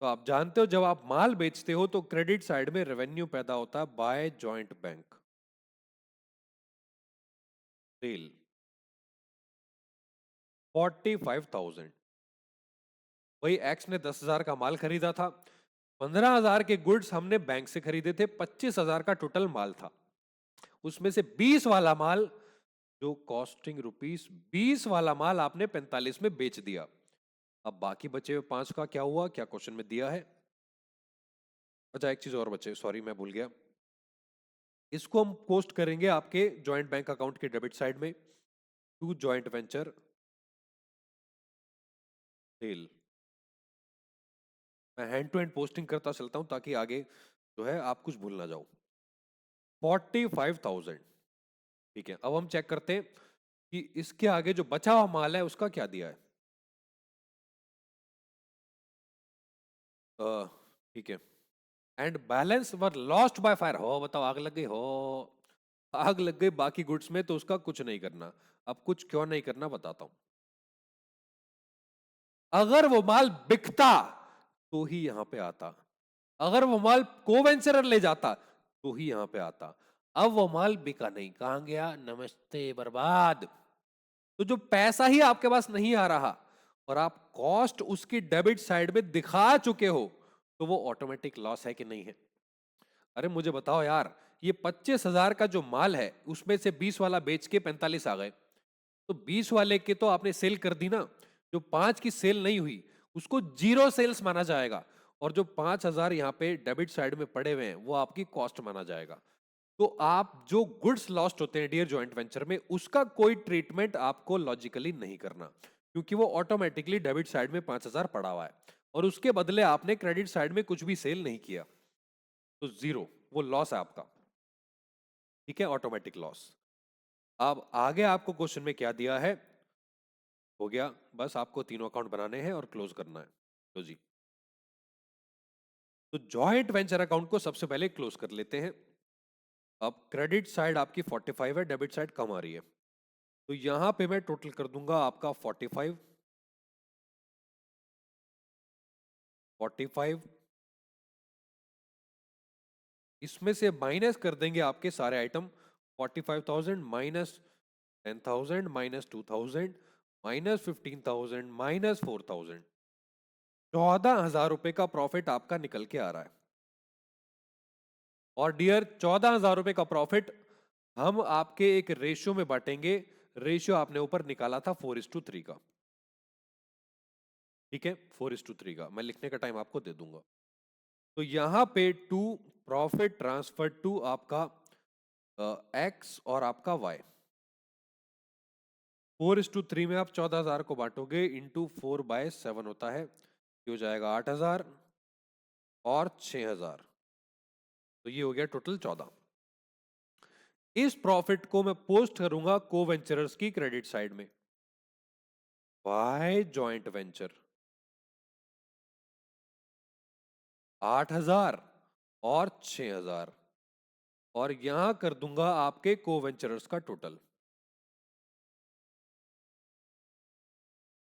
तो आप जानते हो जब आप माल बेचते हो तो क्रेडिट साइड में रेवेन्यू पैदा होता है बाय जॉइंट बैंक। सेल 45,000, वही एक्स ने 10,000 का माल खरीदा था, 15,000 के गुड्स हमने बैंक से खरीदे थे, 25,000 का टोटल माल था। उसमें से 20 वाला माल, जो कॉस्टिंग रुपीस 20 वाला माल आपने 45 में बेच दिया। अब बाकी बचे हुए 5 का क्या हुआ, क्या क्वेश्चन में दिया है? अच्छा, एक चीज और बचे, सॉरी मैं भूल गया, इसको हम पोस्ट करेंगे आपके जॉइंट बैंक अकाउंट के डेबिट साइड में टू जॉइंट वेंचर सेल। मैं हैंड टू हैंड पोस्टिंग करता चलता हूं ताकि आगे जो है आप कुछ भूल ना जाओ। 45,000। ठीक है, अब हम चेक करते हैं कि इसके आगे जो बचा हुआ माल है उसका क्या दिया है। ठीक है, and balance were lost by fire. हो बताओ, आग लग गई हो, आग लग गई बाकी गुड्स में, तो उसका कुछ नहीं करना। अब कुछ क्यों नहीं करना बताता हूं। अगर वो माल बिकता तो ही यहां पे आता, अगर वो माल कोवेंचरर ले जाता तो ही यहां पे आता। अब वो माल बिका नहीं, कहां गया, नमस्ते बर्बाद। तो जो पैसा ही आपके पास नहीं आ रहा और आप कॉस्ट उसकी डेबिट साइड में दिखा चुके हो, तो वो ऑटोमेटिक लॉस है कि नहीं है? अरे मुझे बताओ यार, ये 25,000 का जो माल है उसमें से 20 वाला बेच के 45 आ गए, तो 20 वाले के तो आपने सेल कर दी ना, जो 5 की सेल नहीं हुई उसको जीरो सेल्स माना जाएगा, और जो 5,000 यहाँ पे डेबिट साइड में पड़े हुए हैं वो आपकी कॉस्ट माना जाएगा। तो आप जो गुड्स लॉस्ट होते हैं डियर जॉइंट वेंचर में, उसका कोई ट्रीटमेंट आपको लॉजिकली नहीं करना, क्योंकि वो ऑटोमेटिकली डेबिट साइड में 5,000 पड़ा हुआ है, और उसके बदले आपने क्रेडिट साइड में कुछ भी सेल नहीं किया, तो जीरो, वो लॉस है आपका। ठीक है, ऑटोमेटिक लॉस। अब आगे आपको क्वेश्चन में क्या दिया है, हो गया, बस आपको तीनों अकाउंट बनाने हैं और क्लोज करना है। तो जी, तो जॉइंट वेंचर अकाउंट को सबसे पहले क्लोज कर लेते हैं। अब क्रेडिट साइड आपकी 45 है, डेबिट साइड कम आ रही है, तो यहां पे मैं टोटल कर दूंगा आपका 45, 45, इसमें से माइनस कर देंगे आपके सारे item, 45,000 minus 10,000 minus 2,000 minus 15,000 minus 4,000, 14,000 रुपए का प्रॉफिट आपका निकल के आ रहा है। और डियर 14,000 रुपए का प्रॉफिट हम आपके एक रेशियो में बांटेंगे। रेशियो आपने ऊपर निकाला था 4:3 का, ठीक है, 4:3 का मैं लिखने का टाइम आपको दे दूंगा। तो यहां पे टू प्रॉफिट ट्रांसफर टू आपका एक्स और आपका वाई, 4:3 में आप 14,000 को बांटोगे इंटू 4/7 होता है, ये हो जाएगा 8,000 और 6,000, तो ये हो गया टोटल 14। इस प्रॉफिट को मैं पोस्ट करूंगा को वेंचरर्स की क्रेडिट साइड में बाय जॉइंट वेंचर। 8,000 और 6,000, और यहां कर दूंगा आपके को वेंचरर्स का टोटल।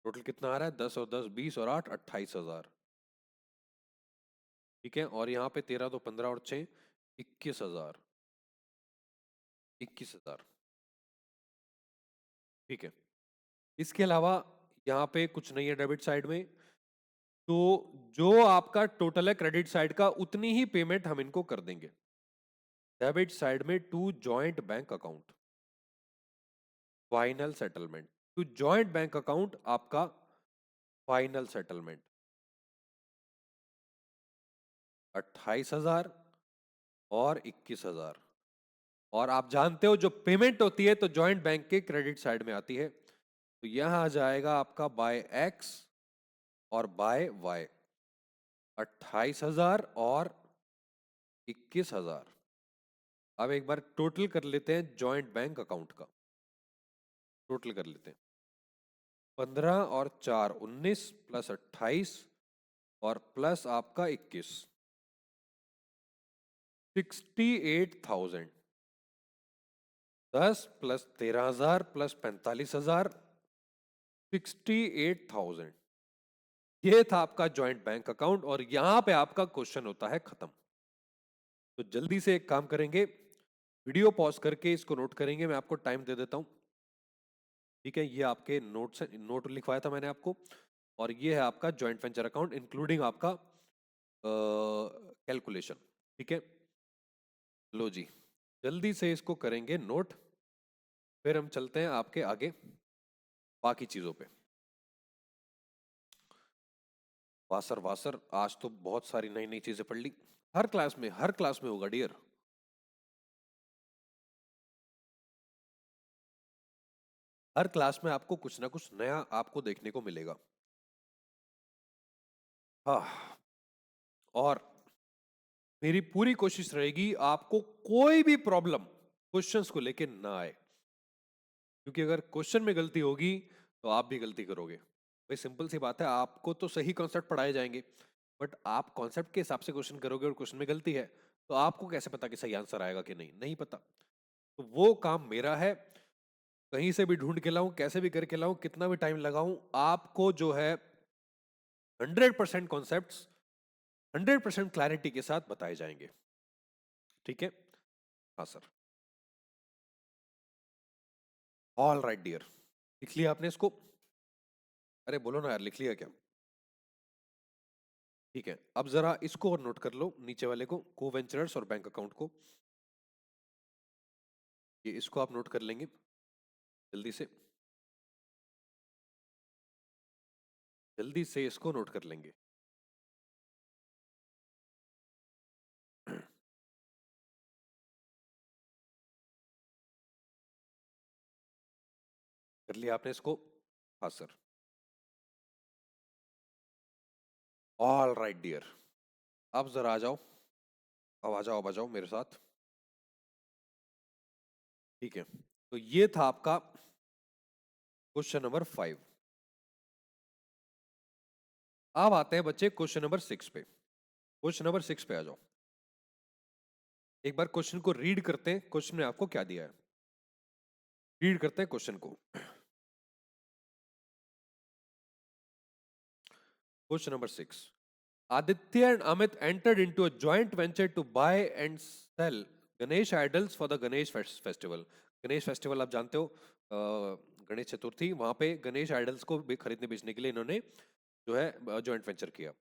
टोटल कितना आ रहा है? 10 और 10 20 और 8 28,000। ठीक है, और यहाँ पे 13 तो 15 और 6 21,000। 21,000, ठीक है। इसके अलावा यहाँ पे कुछ नहीं है डेबिट साइड में, तो जो आपका टोटल है क्रेडिट साइड का उतनी ही पेमेंट हम इनको कर देंगे डेबिट साइड में to joint bank account. Final settlement to joint bank account, आपका फाइनल सेटलमेंट 28,000 और 21,000। और आप जानते हो जो पेमेंट होती है तो जॉइंट बैंक के क्रेडिट साइड में आती है, तो यहां आ जाएगा आपका बाय एक्स और बाय वाई। 28,000 और 21,000। अब एक बार टोटल कर लेते हैं जॉइंट बैंक अकाउंट का, टोटल कर लेते हैं। 15 और 4 19 प्लस 28 और प्लस आपका 21, 68,000। 10 प्लस 13,000 प्लस 45,000, 68,000। ये था आपका जॉइंट बैंक अकाउंट, और यहां पे आपका क्वेश्चन होता है खत्म। तो जल्दी से एक काम करेंगे, वीडियो पॉज करके इसको नोट करेंगे। मैं आपको टाइम दे देता हूं, ठीक है। ये आपके नोट से नोट लिखवाया था मैंने आपको, और ये है आपका जॉइंट वेंचर अकाउंट इंक्लूडिंग आपका कैलकुलेशन, ठीक है। लो जी, जल्दी से इसको करेंगे नोट, फिर हम चलते हैं आपके आगे बाकी चीजों पे। वासर वासर, आज तो बहुत सारी नई नई चीजें पढ़ ली। हर क्लास में होगा डियर। हर क्लास में आपको कुछ ना कुछ नया आपको देखने को मिलेगा। हाँ, और मेरी पूरी कोशिश रहेगी आपको कोई भी प्रॉब्लम क्वेश्चंस को लेके ना आए, क्योंकि अगर क्वेश्चन में गलती होगी तो आप भी गलती करोगे। भाई सिंपल सी बात है, आपको तो सही कॉन्सेप्ट पढ़ाए जाएंगे, बट आप कॉन्सेप्ट के हिसाब से क्वेश्चन करोगे और क्वेश्चन में गलती है, तो आपको कैसे पता कि सही आंसर आएगा कि नहीं? नहीं पता। तो वो काम मेरा है, कहीं से भी ढूंढ के लाऊं, कैसे भी करके लाऊं, कितना भी टाइम लगाऊं, आपको जो है 100% कॉन्सेप्ट 100% क्लैरिटी के साथ बताए जाएंगे, ठीक है। हाँ सर। ऑल राइट डियर, लिख लिया आपने इसको? अरे बोलो ना यार, लिख लिया क्या? ठीक है, अब जरा इसको और नोट कर लो, नीचे वाले को, को वेंचर्स और बैंक अकाउंट को। ये इसको आप नोट कर लेंगे जल्दी से, जल्दी से इसको नोट कर लेंगे। कर लिया आपने इसको? हाँ सर। ऑल राइट डियर, अब जरा आ जाओ, अब आ जाओ, अब आ जाओ मेरे साथ, ठीक है। तो ये था आपका क्वेश्चन नंबर 5। अब आते हैं बच्चे क्वेश्चन नंबर 6 पे। क्वेश्चन नंबर 6 पे आ जाओ। एक बार क्वेश्चन को रीड करते हैं, क्वेश्चन में आपको क्या दिया है, रीड करते हैं क्वेश्चन को। Question number 6, Aditya and Amit entered into a joint venture to buy and sell Ganesh idols for the Ganesh festival. Ganesh festival आप जानते हो, गणेश चतुर्थी, वहां पे गणेश आइडल्स को खरीदने बेचने के लिए इन्होंने जो है जॉइंट वेंचर किया।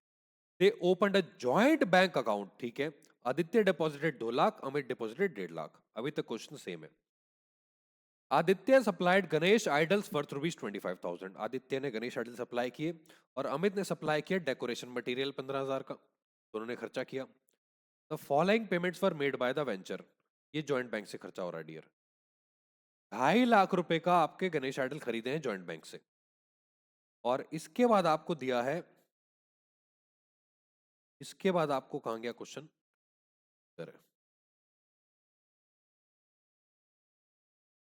They opened a joint bank account, ठीक है। Aditya deposited 2 lakh, Amit deposited 1.5 lakh. अभी तक क्वेश्चन सेम है। Aditya supplied Ganesh idols for ₹25,000। Aditya ने गणेश आइडल सप्लाई किए और अमित ने सप्लाई किया डेकोरेशन मटेरियल 15,000 का। दोनों ने खर्चा किया। The following payments were made by the venture. ये जॉइंट बैंक से खर्चा हो रहा है डियर। 2.5 लाख रुपए का आपके गणेश आइडल खरीदे हैं जॉइंट बैंक से, और इसके बाद आपको दिया है इसके बाद आपको कहां गया क्वेश्चन,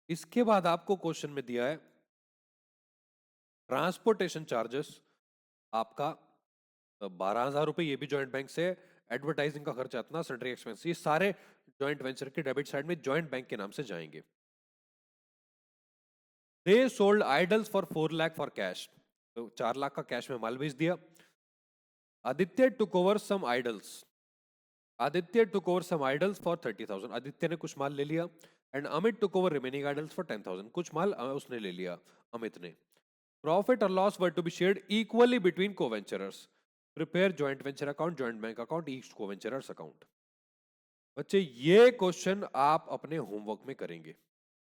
इसके बाद आपको क्वेश्चन में दिया है ट्रांसपोर्टेशन चार्जेस आपका 12,000 रुपए, ये भी जॉइंट बैंक से, एडवर्टाइजिंग का खर्चा इतना, सन्ड्री एक्सपेंस, ये सारे जॉइंट वेंचर के डेबिट साइड में जॉइंट बैंक के नाम से जाएंगे। They sold idols for 4 lakh for cash, तो 4 लाख का कैश में माल बेच दिया। Aditya took over some idols, Aditya took over some idols for 30,000, Aditya ने कुछ माल ले लिया। And Amit took over remaining idols for 10,000, कुछ माल उसने ले लिया, अमित ने। प्रॉफिट और loss were to be shared equally between coventurers, prepare joint venture account, joint bank account, each coventurers account. बच्चे ये क्वेश्चन आप अपने होमवर्क में करेंगे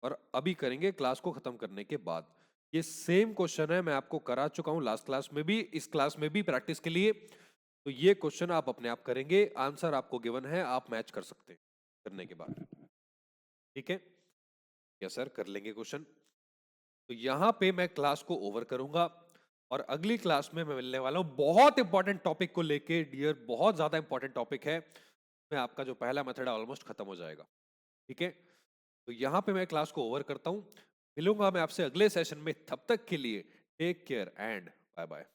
और अभी करेंगे क्लास को खत्म करने के बाद। ये सेम क्वेश्चन है, मैं आपको करा चुका हूं लास्ट क्लास में भी, इस क्लास में भी प्रैक्टिस के लिए। तो ये क्वेश्चन आप अपने आप करेंगे, आंसर आपको गिवन है, आप मैच कर सकते हैं करने के बाद। ठीक है, यस सर, कर लेंगे क्वेश्चन। तो यहां पे मैं क्लास को ओवर करूंगा और अगली क्लास में मैं मिलने वाला हूं बहुत इंपॉर्टेंट टॉपिक को लेके डियर, बहुत ज्यादा इंपॉर्टेंट टॉपिक है। में आपका जो पहला मेथड है ऑलमोस्ट खत्म हो जाएगा। ठीक है, तो यहां पे मैं क्लास को ओवर करता हूं, मिलूंगा मैं आपसे अगले सेशन में, तब तक के लिए take care and bye bye.